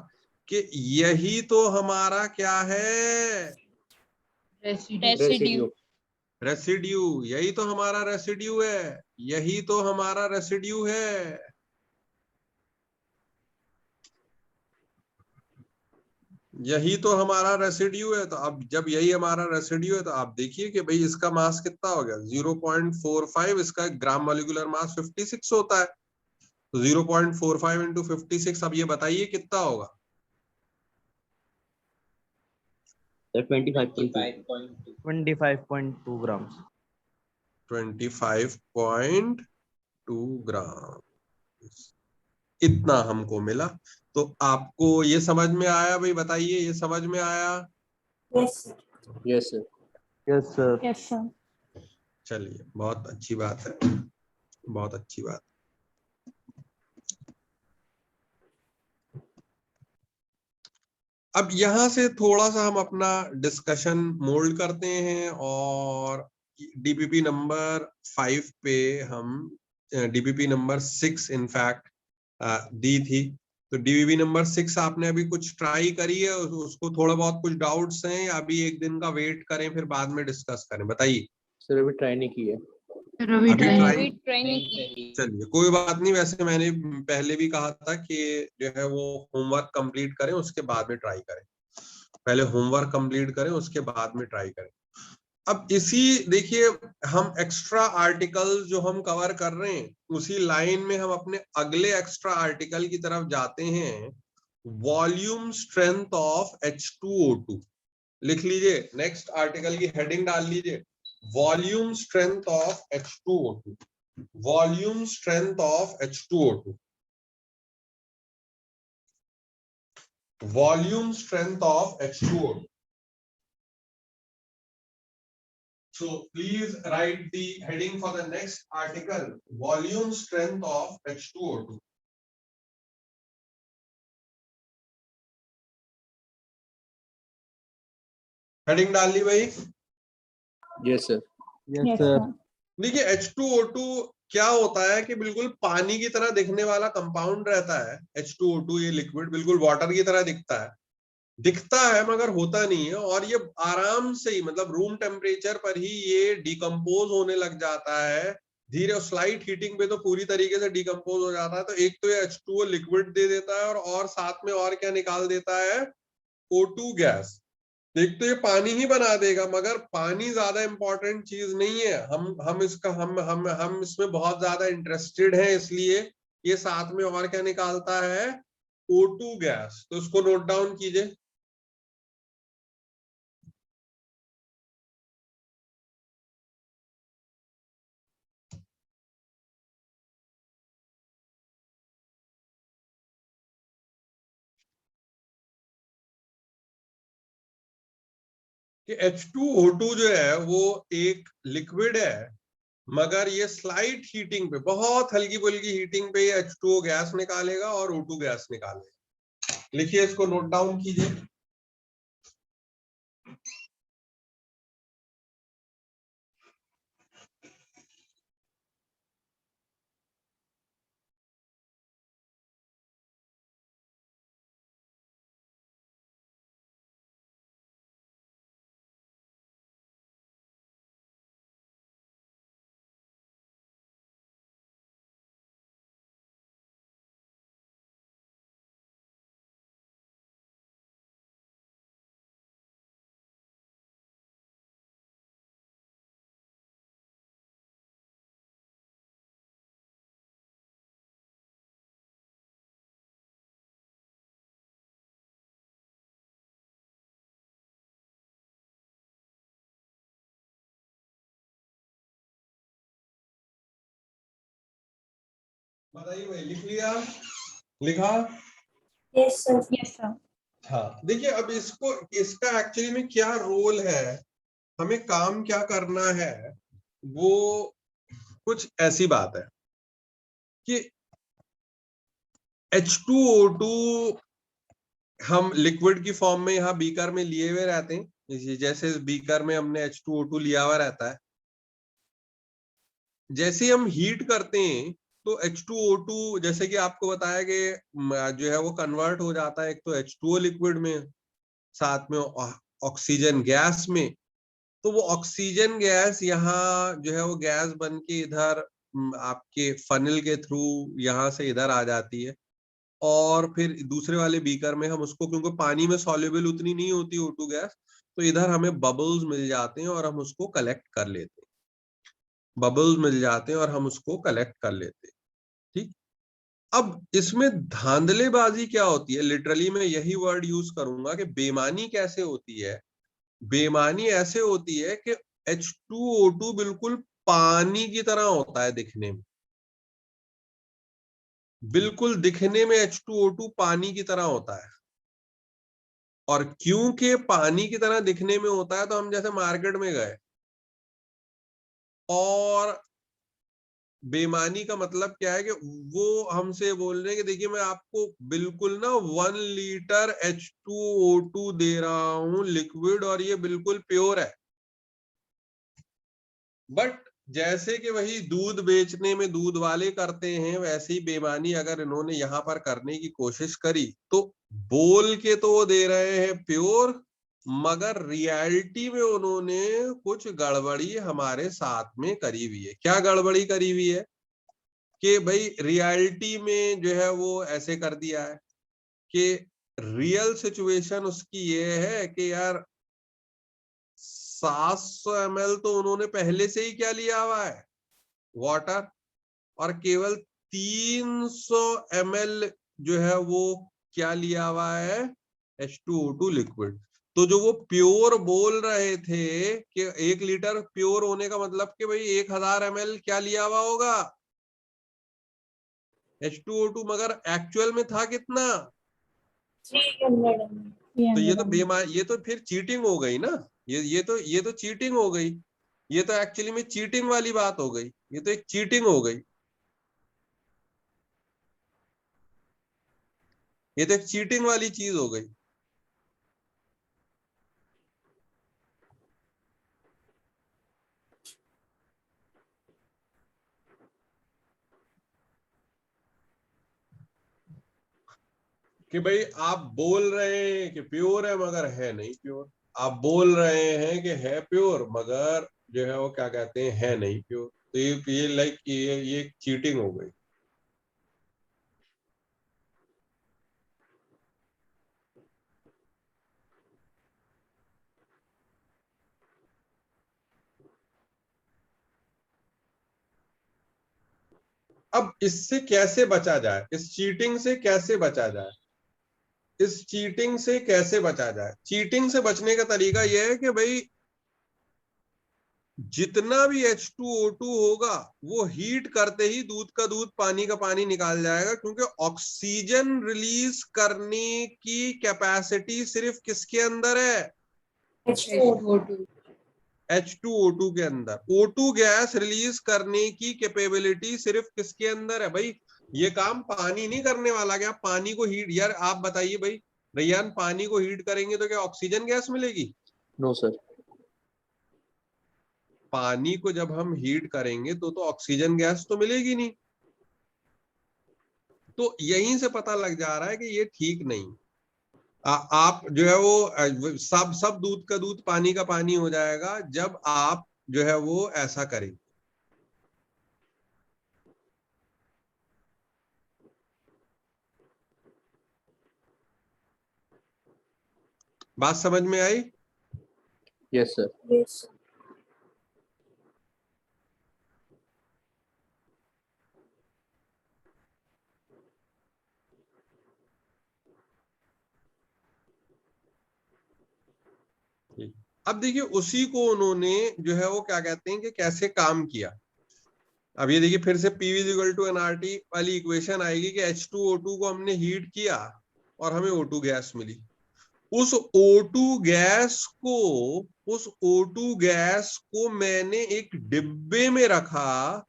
कि यही तो हमारा क्या है? Residue. रेसिड्यू। यही तो हमारा रेसिड्यू है, यही तो हमारा रेसिड्यू है। यही तो हमारा रेसिड्यू है। तो अब जब यही हमारा रेसिड्यू है तो आप देखिए कि भाई इसका मास कितना हो गया 0.45, इसका ग्राम मॉलिक्यूलर मास 56 होता है। तो 0.45 इंटू 56, अब ये बताइए कितना होगा? Sir, 25.2. 25.2. 25.2 grams. 25.2 ग्राम, इतना हमको मिला। तो आपको ये समझ में आया भाई? बताइए, ये समझ में आया? Yes, sir. Yes, sir. Yes, sir. Yes, sir. चलिए बहुत अच्छी बात है, बहुत अच्छी बात। अब यहां से थोड़ा सा हम अपना डिस्कशन मोल्ड करते हैं और डीपीपी नंबर 5 पे हम डीपीपी नंबर 6 इनफैक्ट दी थी। तो डीपीपी नंबर 6 आपने अभी कुछ ट्राई करी है, उसको थोड़ा बहुत कुछ डाउट्स हैं, या अभी एक दिन का वेट करें फिर बाद में डिस्कस करें? बताइए। Sir, अभी ट्राई नहीं की है। अभी ट्राई, Training. चलिए कोई बात नहीं। वैसे मैंने पहले भी कहा था कि जो है वो होमवर्क कंप्लीट करें उसके बाद में ट्राई करें। पहले होमवर्क कंप्लीट करें, उसके बाद में ट्राई करें। अब इसी देखिए हम एक्स्ट्रा आर्टिकल जो हम कवर कर रहे हैं, उसी लाइन में हम अपने अगले एक्स्ट्रा आर्टिकल की तरफ जाते हैं। वॉल्यूम स्ट्रेंथ ऑफ H2O2 लिख लीजिए, नेक्स्ट आर्टिकल की हेडिंग डाल लीजिए, volume strength of H2O2, volume strength of H2O2, volume strength of H2O2. So please write the heading for the next article, volume strength of H2O2. Heading डाल ली भाई? Yes, sir. Yes Yes, sir. sir. देखिए H2O2 क्या होता है कि बिल्कुल पानी की तरह दिखने वाला कंपाउंड रहता है। H2O2 ये लिक्विड बिल्कुल वाटर की तरह दिखता है मगर होता नहीं है, और ये आराम से ही मतलब रूम टेम्परेचर पर ही ये डिकम्पोज होने लग जाता है धीरे, स्लाइट हीटिंग पे तो पूरी तरीके से डिकम्पोज हो जाता है। तो एक तो ये H2O लिक्विड दे देता है और साथ में और क्या निकाल देता है, O2 गैस। एक तो ये पानी ही बना देगा, मगर पानी ज्यादा इंपॉर्टेंट चीज नहीं है। हम इसमें बहुत ज्यादा इंटरेस्टेड हैं, इसलिए ये साथ में और क्या निकालता है, O2 गैस। तो इसको नोट डाउन कीजिए। कि H2O2 जो है वो एक लिक्विड है, मगर ये स्लाइट हीटिंग पे, बहुत हल्की फुल्की हीटिंग पे ये H2O गैस निकालेगा और O2 गैस निकालेगा। लिखिए, इसको नोट डाउन कीजिए। बताइए भाई, लिख लिया? लिखा? Yes, sir. Yes, sir. हाँ, देखिए अब इसका एक्चुअली में क्या रोल है, हमें काम क्या करना है, वो कुछ ऐसी बात है कि H2O2 हम लिक्विड की फॉर्म में यहाँ बीकर में लिए हुए रहते हैं। जैसे इस बीकर में हमने H2O2 लिया हुआ रहता है। जैसे हम हीट करते हैं तो H2O2, जैसे कि आपको बताया कि जो है वो कन्वर्ट हो जाता है एक तो H2O लिक्विड में, साथ में ऑक्सीजन गैस में। तो वो ऑक्सीजन गैस यहाँ जो है वो गैस बन के इधर आपके फनल के थ्रू यहाँ से इधर आ जाती है, और फिर दूसरे वाले बीकर में हम उसको, क्योंकि पानी में सॉल्युबल उतनी नहीं होती O2 गैस, तो इधर हमें बबल्स मिल जाते हैं और हम उसको कलेक्ट कर लेते हैं। बबल्स मिल जाते हैं और हम उसको कलेक्ट कर लेते हैं। ठीक, अब इसमें धांधलेबाजी क्या होती है, लिटरली मैं यही वर्ड यूज करूंगा कि बेईमानी कैसे होती है। बेईमानी ऐसे होती है कि H2O2 बिल्कुल पानी की तरह होता है दिखने में, बिल्कुल दिखने में H2O2 पानी की तरह होता है। और क्योंकि पानी की तरह दिखने में होता है, तो हम जैसे मार्केट में गए और बेईमानी का मतलब क्या है कि वो हमसे बोल रहे हैं कि देखिए मैं आपको बिल्कुल ना 1 लीटर H2O2 दे रहा हूं लिक्विड, और ये बिल्कुल प्योर है। बट जैसे कि वही दूध बेचने में दूध वाले करते हैं, वैसे ही बेईमानी अगर इन्होंने यहाँ पर करने की कोशिश करी, तो बोल के तो वो दे रहे हैं प्योर, मगर रियलिटी में उन्होंने कुछ गड़बड़ी हमारे साथ में करी हुई है। क्या गड़बड़ी करी हुई है कि भाई रियलिटी में जो है वो ऐसे कर दिया है कि रियल सिचुएशन उसकी ये है कि यार 700 ml तो उन्होंने पहले से ही क्या लिया हुआ है, वाटर, और केवल 300 ml जो है वो क्या लिया हुआ है, H2O2 लिक्विड। तो जो वो प्योर बोल रहे थे कि 1 लीटर प्योर होने का मतलब कि भाई 1000 ml क्या लिया हुआ होगा, H2O2, मगर एक्चुअल में था कितना? 300 तो ये तो बेमार, ये तो फिर चीटिंग हो गई ना, ये तो चीटिंग हो गई, ये तो एक्चुअली में चीटिंग वाली बात हो गई, ये तो एक चीटिंग हो गई, ये तो एक चीटिंग वाली चीज हो गई। कि भाई आप बोल रहे हैं कि प्योर है मगर है नहीं प्योर, आप बोल रहे हैं कि है प्योर मगर जो है वो क्या कहते हैं, है नहीं प्योर। तो ये लाइक ये चीटिंग हो गई। अब इससे कैसे बचा जाए, इस चीटिंग से कैसे बचा जाए, इस चीटिंग से कैसे बचा जाए? चीटिंग से बचने का तरीका यह है कि भाई जितना भी H2O2 होगा वो हीट करते ही दूध का दूध पानी का पानी निकाल जाएगा, क्योंकि ऑक्सीजन रिलीज करने की कैपेसिटी सिर्फ किसके अंदर है, H2O2 के अंदर। O2 गैस रिलीज करने की कैपेबिलिटी सिर्फ किसके अंदर है? भाई ये काम पानी नहीं करने वाला। क्या पानी को हीट, यार आप बताइए भाई रैयान, पानी को हीट करेंगे तो क्या ऑक्सीजन गैस मिलेगी? No sir. पानी को जब हम हीट करेंगे तो ऑक्सीजन गैस तो मिलेगी नहीं। तो यहीं से पता लग जा रहा है कि ये ठीक नहीं। आप जो है वो सब दूध का दूध पानी का पानी हो जाएगा जब आप जो है वो ऐसा करें। बात समझ में आई? Yes sir. Yes. अब देखिए उसी को उन्होंने जो है वो क्या कहते हैं कि कैसे काम किया। अब ये देखिए फिर से PV = nRT वाली इक्वेशन आएगी कि H2O2 को हमने हीट किया और हमें O2 गैस मिली। उस O2 गैस को मैंने एक डिब्बे में रखा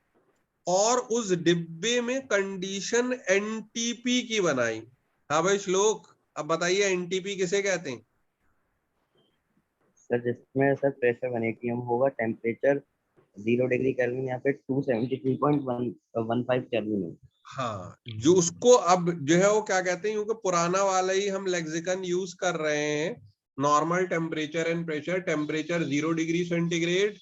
और उस डिब्बे में कंडीशन NTP की बनाई। हाँ भाई श्लोक, अब बताइए NTP किसे कहते हैं? सर जिसमें सर प्रेशर 1 atm होगा, टेम्परेचर 0 डिग्री केल्विन या फिर 273.15 केल्विन है। हाँ, जो उसको अब जो है वो क्या कहते हैं, क्योंकि पुराना वाला ही हम लेक्सिकन यूज कर रहे हैं, normal temperature and pressure, temperature 0 degree centigrade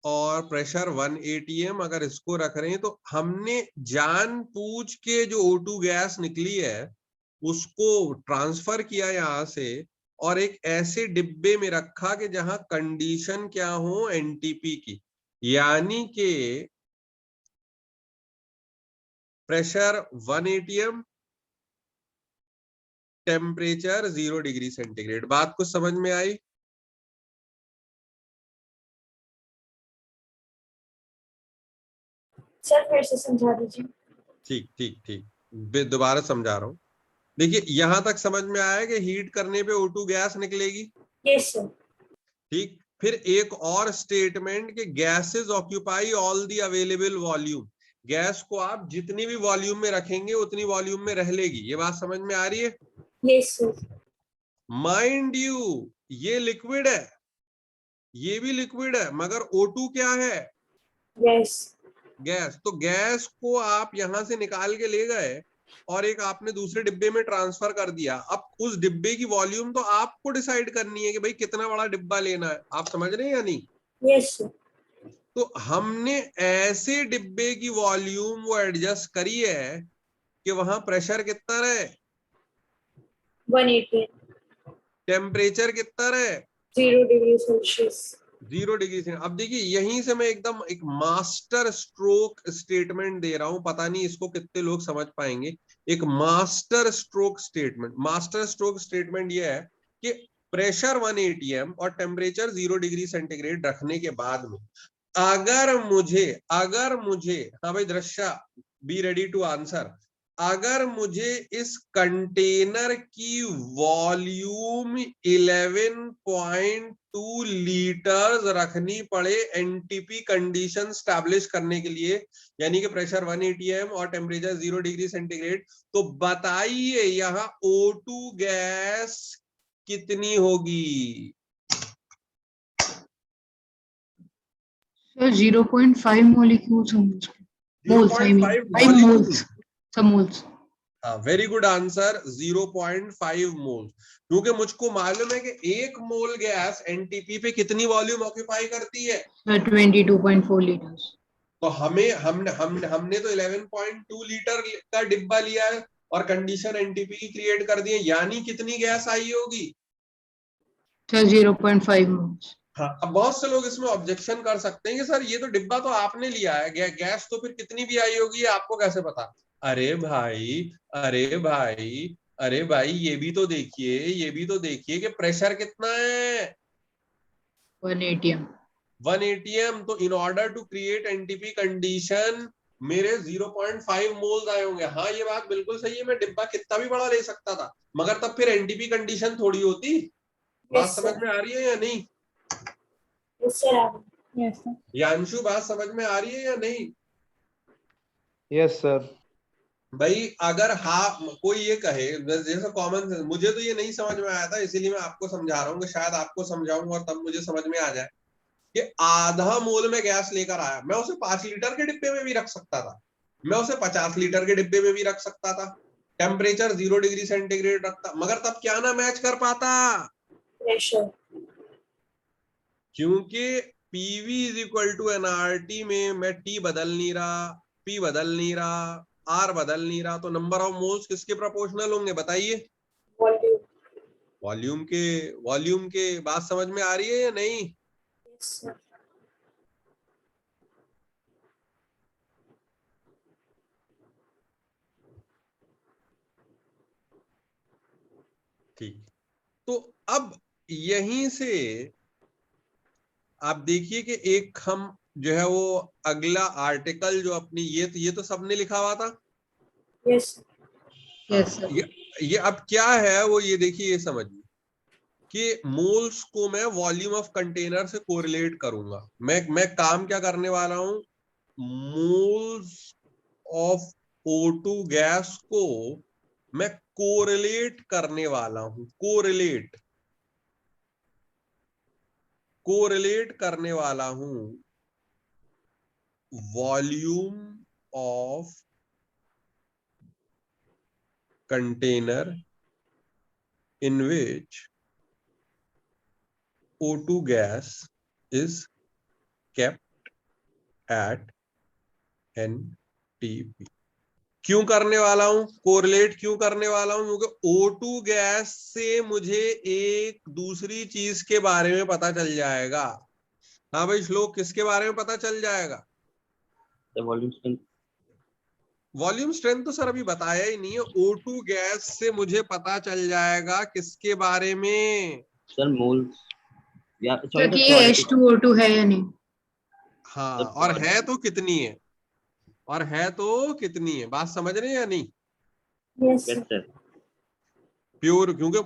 और प्रेशर 1 atm अगर इसको रख रहे हैं, तो हमने जानबूझ के जो O2 गैस निकली है उसको ट्रांसफर किया यहाँ से और एक ऐसे डिब्बे में रखा कि जहां कंडीशन क्या हो, NTP की, यानी कि pressure 1 atm, temperature 0 degree centigrade. बात कुछ समझ में आई? सर फिर से समझा दीजिए। ठीक ठीक ठीक, दोबारा समझा रहा हूं। देखिए यहां तक समझ में आया कि हीट करने पे O2 गैस निकलेगी। Yes sir. ठीक, फिर एक और स्टेटमेंट कि gases occupy all the available volume, gas को आप जितनी भी वॉल्यूम में रखेंगे उतनी वॉल्यूम में रह लेगी। ये बात समझ में आ रही है? Yes sir. माइंड यू ये लिक्विड है, ये भी लिक्विड है, मगर O2 क्या है? यस। गैस। तो गैस को आप यहां से निकाल के ले गए और एक आपने दूसरे डिब्बे में ट्रांसफर कर दिया। अब उस डिब्बे की वॉल्यूम तो आपको डिसाइड करनी है कि भाई कितना बड़ा डिब्बा लेना है। आप समझ रहे हैं या नहीं? Yes sir. तो हमने ऐसे डिब्बे की वॉल्यूम वो एडजस्ट करी है कि वहां प्रेशर कितना रहे, 180. टेम्परेचर कितना है 0 degree Celsius. 0 डिग्री से। अब देखिए यहीं से मैं एकदम एक मास्टर स्ट्रोक स्टेटमेंट दे रहा हूं, पता नहीं इसको कितने लोग समझ पाएंगे। एक मास्टर स्ट्रोक स्टेटमेंट ये है कि प्रेशर 1 atm और टेम्परेचर 0 डिग्री सेंटीग्रेड रखने के बाद में अगर मुझे हाँ भाई दृश्या, बी रेडी टू आंसर, अगर मुझे इस कंटेनर की वॉल्यूम 11.2 लीटर्स रखनी पड़े एनटीपी कंडीशन स्टैब्लिश करने के लिए, यानी कि प्रेशर 1 atm और टेम्परेचर 0 डिग्री सेंटीग्रेड, तो बताइए यहां O2 गैस कितनी होगी? Sir, 0.5 molecules or moles, I mean, 5 moles. molecules. Some moles. Very good answer, 0.5 मोल, क्योंकि मुझको मालूम है कि 1 मोल गैस एनटीपी पे कितनी वॉल्यूम ऑक्यूपाई करती है। Sir, 22.4 liters. तो हमने तो 11.2 लीटर का डिब्बा लिया है और कंडीशन एनटीपी की क्रिएट कर दी है, यानी कितनी गैस आई होगी? Sir, 0.5 moles. हाँ, अब बहुत से लोग इसमें ऑब्जेक्शन कर सकते हैं कि सर ये तो डिब्बा तो आपने लिया है, गैस तो फिर कितनी भी आई होगी आपको कैसे पता? अरे भाई ये भी तो देखिए कि प्रेशर कितना है 1 atm. 1 atm। तो in order to create NTP condition मेरे 0.5 मोल्स आए होंगे। हाँ ये बात बिल्कुल सही है, मैं डिब्बा कितना भी बड़ा ले सकता था, मगर तब फिर एनटीपी कंडीशन थोड़ी होती। बात Yes, समझ sir. में आ रही है या नहीं? Yes, sir. Yes, sir. यांशु बात समझ में आ रही है या नहीं? Yes sir. भाई अगर हाँ कोई ये कहे, जैसे कॉमन सेंस, मुझे तो ये नहीं समझ में आया था इसीलिए मैं आपको समझा रहा हूँ कि शायद आपको समझाऊं और तब मुझे समझ में आ जाए कि आधा मोल में गैस लेकर आया, मैं उसे 5 लीटर के डिब्बे में भी रख सकता था, मैं उसे 50 लीटर के डिब्बे में भी रख सकता था, टेम्परेचर 0 डिग्री सेंटीग्रेड रखता, मगर तब क्या ना मैच कर पाता? Pressure. क्योंकि PV is equal to nRT में मैं T बदल नहीं रहा, P बदल नहीं रहा, R बदल नहीं रहा, तो नंबर ऑफ मोल्स किसके प्रोपोर्शनल होंगे बताइए? Volume. वॉल्यूम के। बात समझ में आ रही है या नहीं? Yes, sir. ठीक, तो अब यहीं से आप देखिए कि एक हम जो है वो अगला आर्टिकल जो अपनी ये तो सबने लिखा हुआ था। Yes, sir. Yes, sir. ये अब क्या है वो ये देखिए, ये समझिए कि मोल्स को मैं वॉल्यूम ऑफ कंटेनर से कोरिलेट करूंगा। मैं काम क्या करने वाला हूं, मोल्स ऑफ O2 गैस को मैं कोरिलेट करने वाला हूं, कोरिलेट करने वाला हूं volume of container in which O2 gas is kept at NTP। क्यों करने वाला हूं कोरिलेट, क्यों करने वाला हूं? क्योंकि O2 गैस से मुझे एक दूसरी चीज के बारे में पता चल जाएगा। हाँ भाई श्लोक, किसके बारे में पता चल जाएगा? वॉल्यूम स्ट्रेंथ तो सर अभी बताया ही नहीं है। O2 गैस से मुझे पता चल जाएगा किसके बारे में? सर मोल्स या Sir, कि ये H2O2 है या नहीं? हाँ, और है तो कितनी है, बात समझ रहे हैं या नहीं? Yes, sir. प्योर, क्योंकि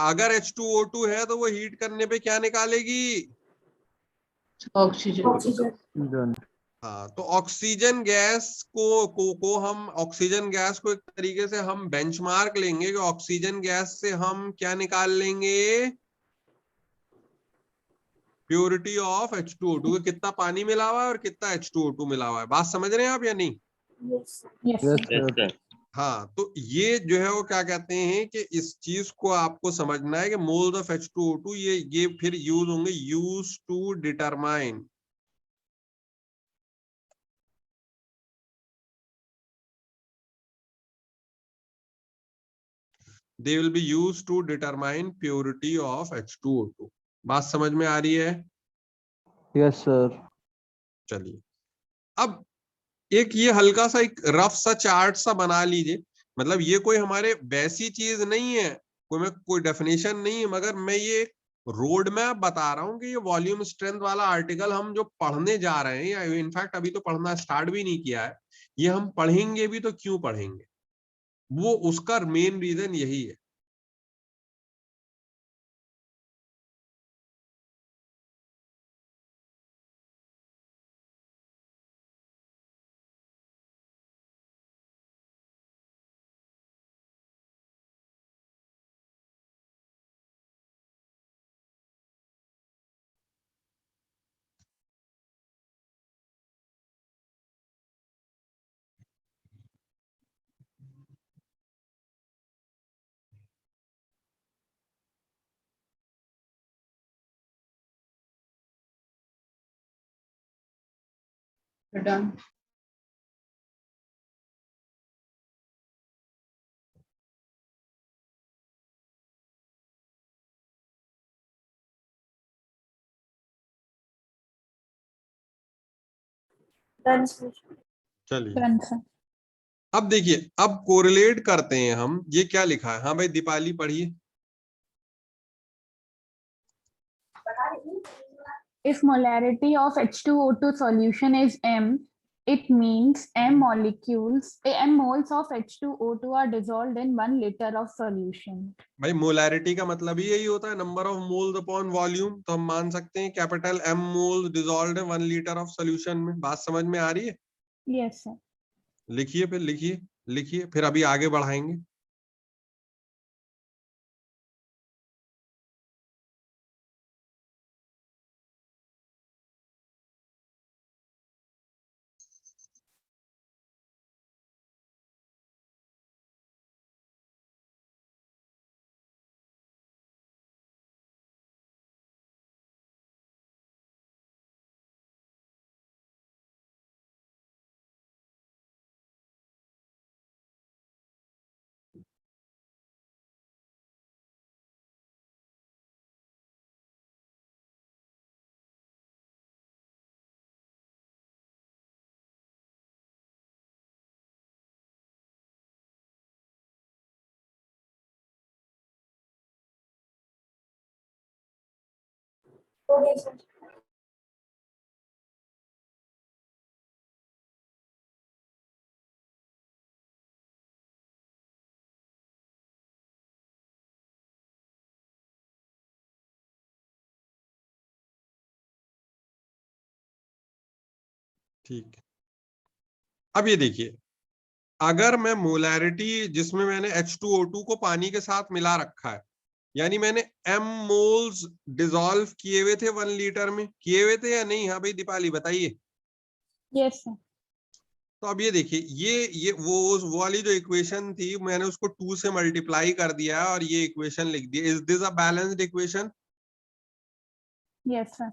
अगर H2O2 है तो वो हीट करने पे क्या निकालेगी? Oxygen. Oxygen. हाँ, तो ऑक्सीजन गैस को हम ऑक्सीजन गैस को एक तरीके से हम बेंचमार्क लेंगे कि ऑक्सीजन गैस से हम क्या निकाल लेंगे? प्योरिटी ऑफ H2O2, कितना पानी मिला हुआ है और कितना H2O2 मिला हुआ है। बात समझ रहे हैं आप या नहीं? Yes, sir. Yes, sir. हाँ, तो ये जो है वो क्या कहते हैं कि इस चीज को आपको समझना है कि मोल्स ऑफ H2O2 ये फिर यूज होंगे, use to determine they will be used to determine purity of H2O2। बात समझ में आ रही है? Yes sir. चलिए, अब एक ये हल्का सा एक रफ सा चार्ट सा बना लीजिए। मतलब ये कोई हमारे वैसी चीज नहीं है, कोई डेफिनेशन नहीं है, मगर मैं ये रोड मैप बता रहा हूँ कि ये वॉल्यूम स्ट्रेंथ वाला आर्टिकल हम जो पढ़ने जा रहे हैं, या इनफैक्ट अभी तो पढ़ना स्टार्ट भी नहीं किया है, ये हम पढ़ेंगे भी तो क्यों पढ़ेंगे, वो उसका मेन रीजन यही है। डन। Done, sir. चलिए, Done, sir. अब देखिए, अब कोरिलेट करते हैं हम। ये क्या लिखा है? हाँ भाई दीपाली पढ़िए। If molarity of H2O2 solution is M, it means M moles of H2O2 are dissolved in 1 liter of solution. भाई मोलैरिटी का मतलब ही यही होता है, number of moles upon volume. तो हम मान सकते हैं कैपिटल M मोल्स डिसॉल्व्ड है 1 लीटर ऑफ सॉल्यूशन में। बात समझ में आ रही है? Yes, sir. लिखिए, फिर लिखिए, फिर अभी आगे बढ़ाएंगे। Okay, sir. ठीक है, अब ये देखिए, अगर मैं मोलैरिटी जिसमें मैंने H2O2 को पानी के साथ मिला रखा है, यानी मैंने M मोल्स डिसॉल्व किए हुए थे 1 लीटर में, किए हुए थे या नहीं? हाँ भाई दीपाली बताइए। Yes, sir. तो अब ये देखिए, ये वो वाली जो इक्वेशन थी, मैंने उसको 2 से मल्टीप्लाई कर दिया और ये इक्वेशन लिख दी। Is this a balanced equation? Yes, sir.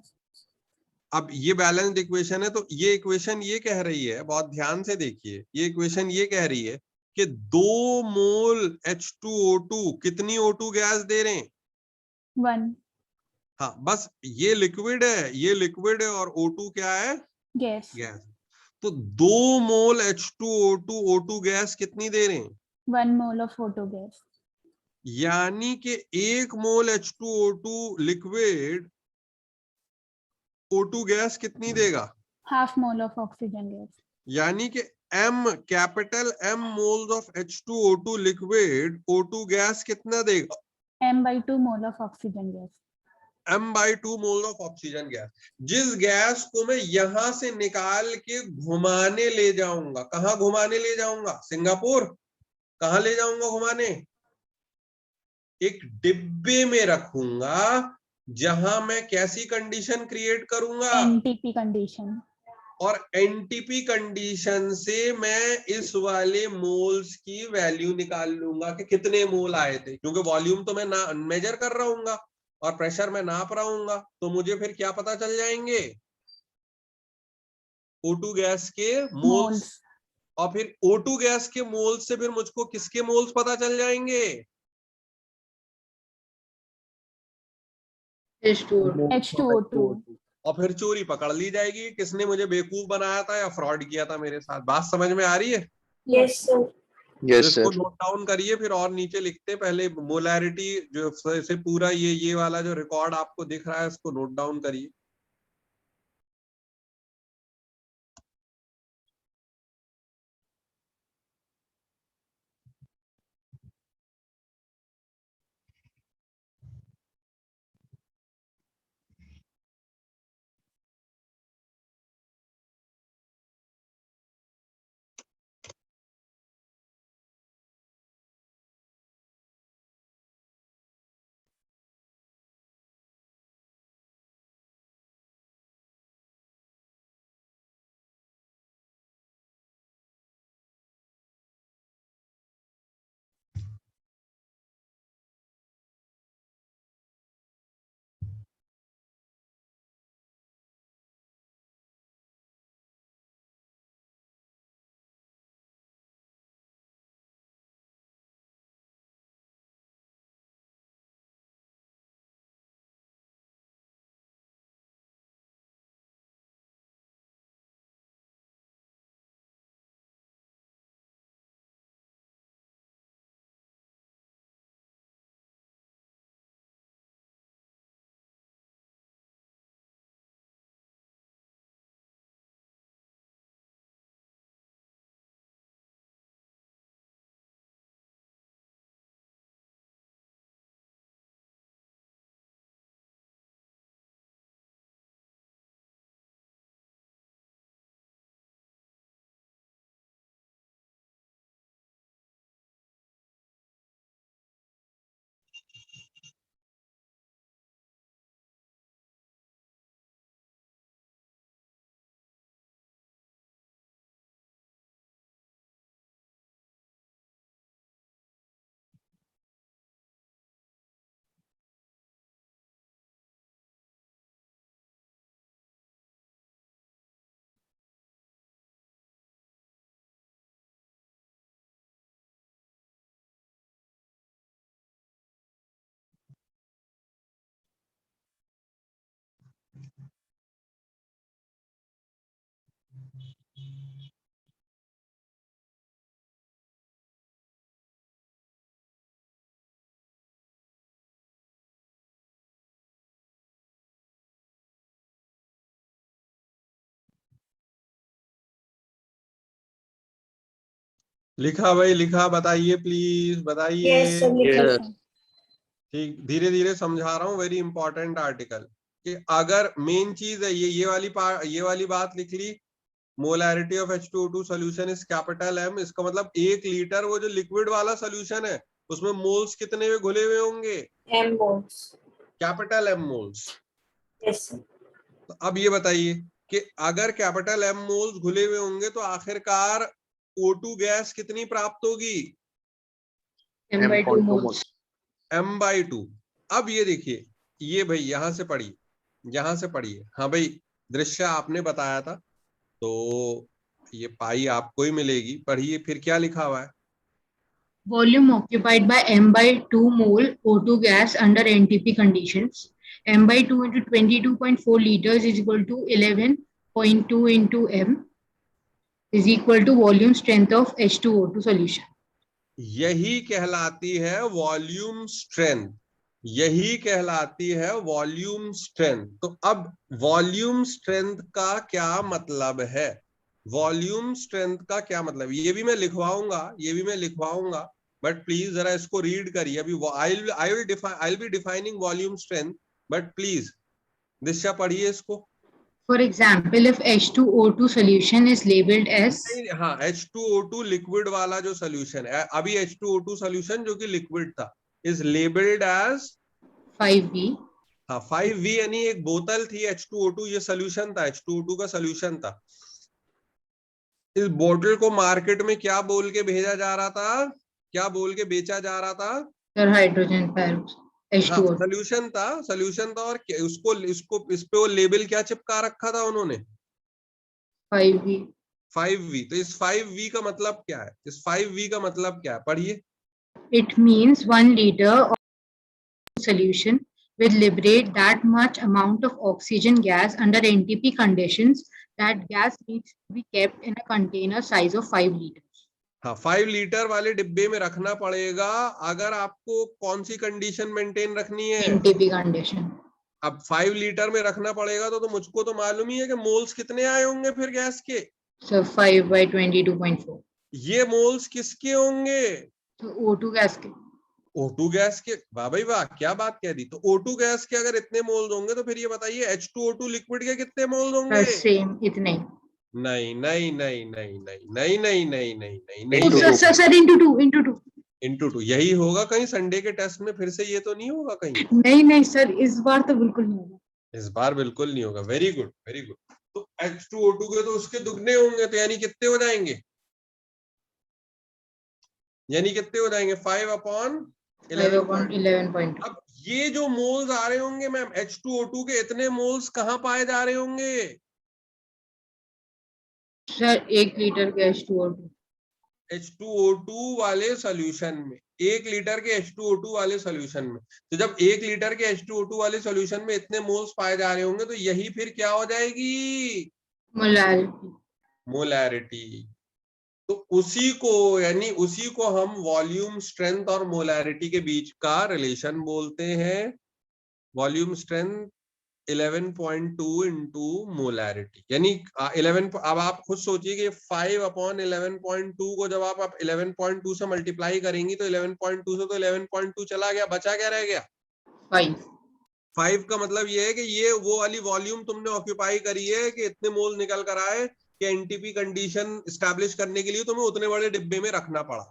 अब ये बैलेंस्ड इक्वेशन है, तो ये इक्वेशन ये कह रही है, बहुत ध्यान से देखिए, ये इक्वेशन ये कह रही है कि 2 मोल H2O2 कितनी O2 गैस दे रहे हैं? 1. हाँ, बस ये लिक्विड है, ये लिक्विड है, और O2 क्या है? Gas. गैस। तो 2 मोल H2O2 O2 गैस कितनी दे रहे हैं? 1 mole of O2 gas. यानी कि 1 मोल H2O2 लिक्विड O2 गैस कितनी देगा? Half mole of oxygen gas. यानी कि capital M moles of H2O2 liquid O2 gas कितना देगा? M/2 mole of oxygen gas. M/2 mole of oxygen gas. जिस gas को मैं यहां से निकाल के घुमाने ले जाऊंगा, कहां घुमाने ले जाऊंगा? सिंगापुर। कहां ले जाऊंगा घुमाने? एक डिब्बे में रखूंगा, जहां मैं कैसी कंडीशन क्रिएट करूंगा? NTP condition. और एनटीपी कंडीशन से मैं इस वाले मोल्स की वैल्यू निकाल लूंगा कि कितने मोल आए थे, क्योंकि वॉल्यूम तो मैं मेजर कर रहा हूंगा और प्रेशर मैं नाप रहा हूंगा। तो मुझे फिर क्या पता चल जाएंगे? O2 गैस के मोल्स। Moles. और फिर O2 गैस के मोल्स से फिर मुझको किसके मोल्स पता चल जाएंगे? H2O2. H2O2. और फिर चोरी पकड़ ली जाएगी, किसने मुझे बेवकूफ बनाया था या फ्रॉड किया था मेरे साथ। बात समझ में आ रही है? Yes, sir. तो Yes, इसको sir. नोट डाउन करिए, फिर और नीचे लिखते हैं। पहले मोलैरिटी जो से पूरा ये वाला जो रिकॉर्ड आपको दिख रहा है इसको नोट डाउन करिए। लिखा भाई, लिखा? बताइए प्लीज, बताइए। Yes, sir. Yes. ठीक, धीरे धीरे समझा रहा हूँ। वेरी इंपॉर्टेंट आर्टिकल कि अगर मेन चीज है ये वाली बात लिख ली, molarity of H2O2 solution is capital M। इसका मतलब 1 लीटर वो जो लिक्विड वाला सॉल्यूशन है उसमें मोल्स कितने में घुले हुए होंगे? M moles. Capital M moles. Yes, sir. तो अब ये बताइए कि अगर कैपिटल M मोल्स घुले हुए होंगे तो आखिरकार O2 गैस कितनी प्राप्त होगी? M/2 moles. M/2। अब ये देखिए, ये भाई यहां से पढ़िए, यहां से पढ़िए। हाँ भाई, दृश्य आपने बताया था तो ये पाई आपको ही मिलेगी। पढ़िए फिर क्या लिखा हुआ है। Volume occupied by M/2 mole O2 gas under NTP conditions. M/2 into 22.4 liters is equal to 11.2 into M is equal to volume strength of H2O2 solution. यही कहलाती है वॉल्यूम स्ट्रेंथ, यही कहलाती है वॉल्यूम स्ट्रेंथ। तो अब वॉल्यूम स्ट्रेंथ का क्या मतलब है? वॉल्यूम स्ट्रेंथ का क्या मतलब? ये भी मैं लिखवाऊंगा, बट प्लीज जरा इसको रीड करिए। अभी I will be defining volume strength, but please Disha पढ़िए इसको। For example, if H2O2 solution is labeled as हाँ, H2O2 लिक्विड वाला जो सोल्यूशन है, अभी H2O2 सोल्यूशन जो कि लिक्विड था, इज लेबल्ड एज 5V. हाँ 5V, यानी एक बोतल थी H2O2, ये सोल्यूशन था, H2O2 का सोल्यूशन था। इस बोतल को मार्केट में क्या बोल के भेजा जा रहा था, क्या बोल के बेचा जा रहा था? Sir, hydrogen peroxide. H2O2. हाँ, सोल्यूशन था। और उसको इस पे वो लेबल क्या चिपका रखा था उन्होंने? 5V. 5V। तो इस 5V का मतलब क्या है? इस 5V का मतलब क्या है? पढ़िए। It means 1 liter of solution will liberate that much amount of oxygen gas under NTP conditions. That gas needs to be kept in a container size of 5 liters. हाँ, 5 लीटर वाले डिब्बे में रखना पड़ेगा अगर आपको कौन सी कंडीशन मेंटेन रखनी है। NTP condition. अब 5 लीटर में रखना पड़ेगा तो मुझको तो मालूम ही है कि मोल्स कितने आए होंगे फिर गैस के। So 5 by 22.4. ये मोल्स किसके होंगे? So O2 gas के. O2 गैस के। वाह भाई वाह, क्या बात कह दी। तो O2 गैस के अगर इतने मोल्स होंगे तो फिर ये बताइए H2O2 लिक्विड के कितने मोल्स होंगे? Same, इतने. नहीं नहीं नहीं नहीं नहीं नहीं नहीं नहीं नहीं नहीं नहीं Oh, नहीं sir, into 2. इंटू 2 यही होगा कहीं संडे के टेस्ट में फिर से ये तो नहीं होगा कहीं? नहीं सर, इस बार तो बिल्कुल नहीं होगा। इस बार बिल्कुल नहीं होगा। Very good very good. तो H2O2 के तो उसके दुगने होंगे, तो यानी कितने हो जाएंगे? यानी कितने हो जाएंगे? 5/11. अब ये जो मोल्स आ रहे होंगे मैम H2O2 के, इतने मोल्स कहाँ पाए जा रहे होंगे? सर 1 लीटर के H2O2. H2O2 वाले सॉल्यूशन में, 1 लीटर के H2O2 वाले सॉल्यूशन में। तो जब 1 लीटर के H2O2 वाले सॉल्यूशन में इतने मोल्स पाए जा रहे होंगे तो यही फिर क्या हो जाएगी? मोलैरिटी. मोलैरिटी। तो उसी को यानी उसी को हम वॉल्यूम स्ट्रेंथ और मोलैरिटी के बीच का रिलेशन बोलते हैं। वॉल्यूम स्ट्रेंथ 11.2 इंटू मोलैरिटी, यानी 11। अब आप खुद सोचिए कि 5/11.2 को जब आप 11.2 से मल्टीप्लाई करेंगी तो 11.2 से तो 11.2 चला गया, बचा क्या रह गया? 5 का मतलब ये है कि ये वो वाली वॉल्यूम तुमने ऑक्यूपाई करी है कि इतने मोल निकल कर आए कि एनटीपी कंडीशन स्टैब्लिश करने के लिए तुम्हें उतने बड़े डिब्बे में रखना पड़ा।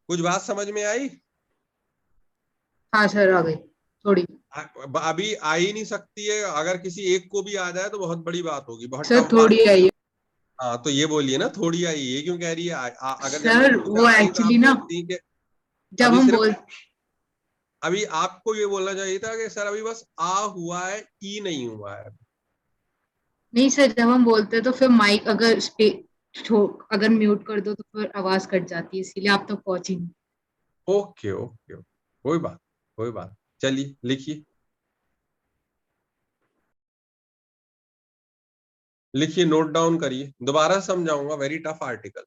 कुछ बात समझ में आई? हाँ सर, आ गई थोड़ी। अभी आ ही नहीं सकती है, अगर किसी एक को भी आ जाए तो बहुत बड़ी बात होगी, बहुत सर टफ थोड़ी बात। आई है। हाँ तो ये बोलिए ना, थोड़ी आई, ये क्यों कह रही है? अगर जब सर वो एक्चुअली ना, जब अभी हम सिर्फ अभी आपको ये बोलना चाहिए था कि सर अभी बस आ हुआ है, ई नहीं हुआ है। नहीं सर, जब हम बोलते हैं तो फिर माइक अगर म्यूट कर दो तो फिर आवाज कट जाती है, इसीलिए आप तक पहुंची नहीं। ओके ओके ओके, कोई बात कोई बात। चलिए लिखिए लिखिए, नोट डाउन करिए, दोबारा समझाऊंगा, वेरी टफ आर्टिकल।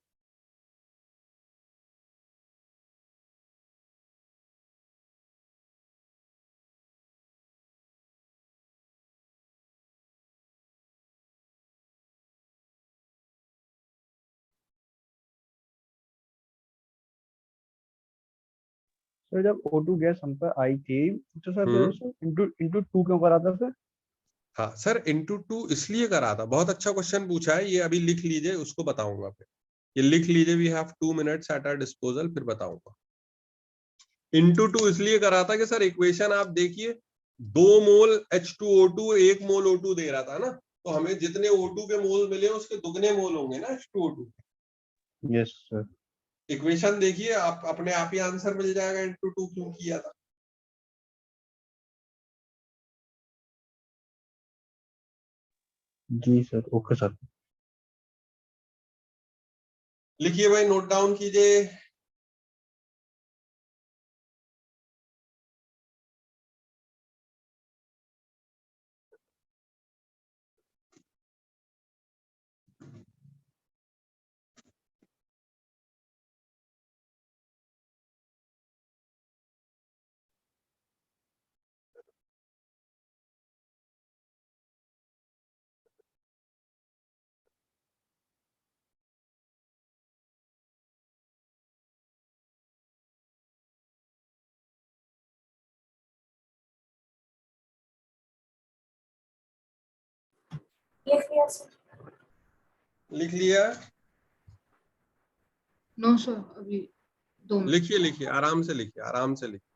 सर जब O2 गैस हम पर आई थी तो सर फिर उसे इंटू 2 क्यों करा था सर? हाँ सर, इंटू 2 इसलिए करा था। बहुत अच्छा क्वेश्चन पूछा है ये, अभी लिख लीजिए, उसको बताऊंगा फिर। ये लिख लीजिए, we have 2 minutes at our disposal, फिर बताऊंगा। इंटू 2 इसलिए करा था कि सर इक्वेशन आप देखिए, 2 मोल H2O2 1 मोल O2 दे रहा था ना, तो हमें जितने O2 के मोल मिले उसके दुगने मोल होंगे ना H2O2। Yes sir. इक्वेशन देखिए, आप अपने आप ही आंसर मिल जाएगा इंटू 2 क्यों किया था। जी सर, ओके सर। लिखिए भाई, नोट डाउन कीजिए। Yes, yes. लिख लिया? नो सर, अभी 2 मिनट। लिखिए लिखिए, आराम से लिखिए, आराम से लिखिए,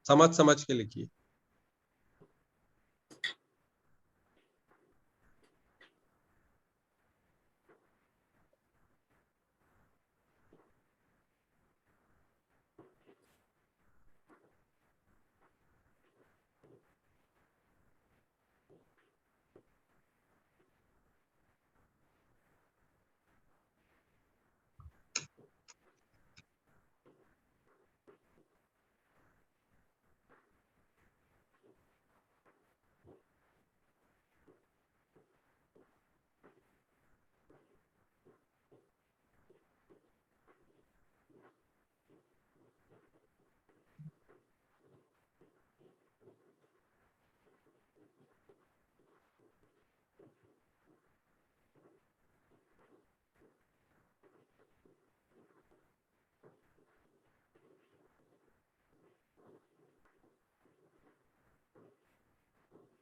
समझ समझ के लिखिए।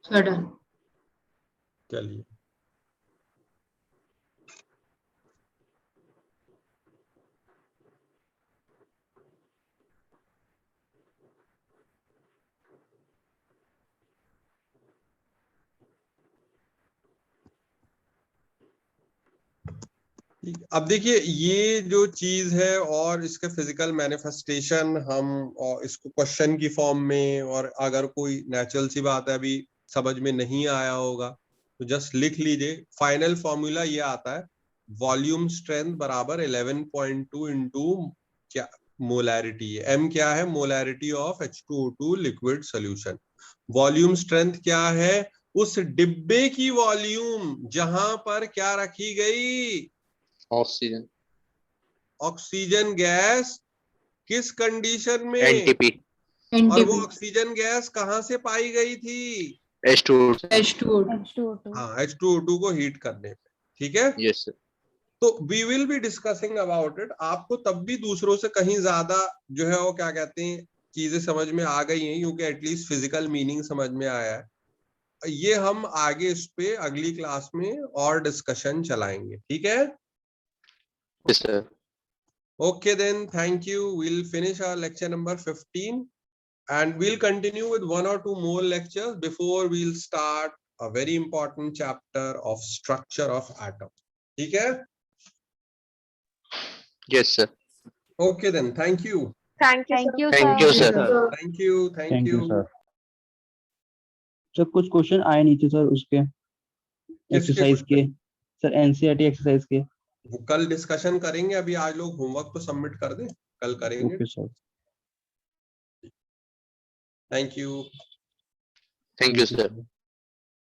Sir, done. चलिए अब देखिए ये जो चीज है और इसके फिजिकल मैनिफेस्टेशन हम और इसको क्वेश्चन की फॉर्म में, और अगर कोई नेचुरल सी बात है अभी समझ में नहीं आया होगा तो जस्ट लिख लीजिए। फाइनल फॉर्मूला ये आता है, वॉल्यूम स्ट्रेंथ बराबर 11.2 इंटू क्या मोलैरिटी है, एम क्या है, molarity of H2O2 liquid solution. Volume strength क्या है, उस डिब्बे की वॉल्यूम जहां पर क्या रखी गई, ऑक्सीजन, ऑक्सीजन गैस, किस कंडीशन में, एनटीपी, और वो NTP. ऑक्सीजन गैस कहां से पाई गई थी, H2O2। H2O2. H2O2. हाँ H2O2 को हीट करने पे, ठीक है। Yes sir. तो we will be discussing about it. आपको तब भी दूसरों से कहीं ज्यादा जो है वो क्या कहते हैं चीजें समझ में आ गई हैं, क्योंकि एटलीस्ट फिजिकल मीनिंग समझ में आया है। ये हम आगे इस पे अगली क्लास में और डिस्कशन चलाएंगे, ठीक है। Yes sir. Okay, then thank you. We'll finish our lecture number 15 and we'll continue with one or two more lectures before we'll start a very important chapter of structure of atom. ठीक है? Yes sir. Okay then, thank you. Thank you, Thank sir. you, Thank you, sir. sir. Thank you, thank thank you you. Sir. Sir कुछ question आए नीचे sir उसके exercise के, sir NCERT exercise के। वो कल डिस्कशन करेंगे, अभी आज लोग होमवर्क तो सबमिट कर दें, कल करेंगे। Okay sir. Thank you. Thank you sir.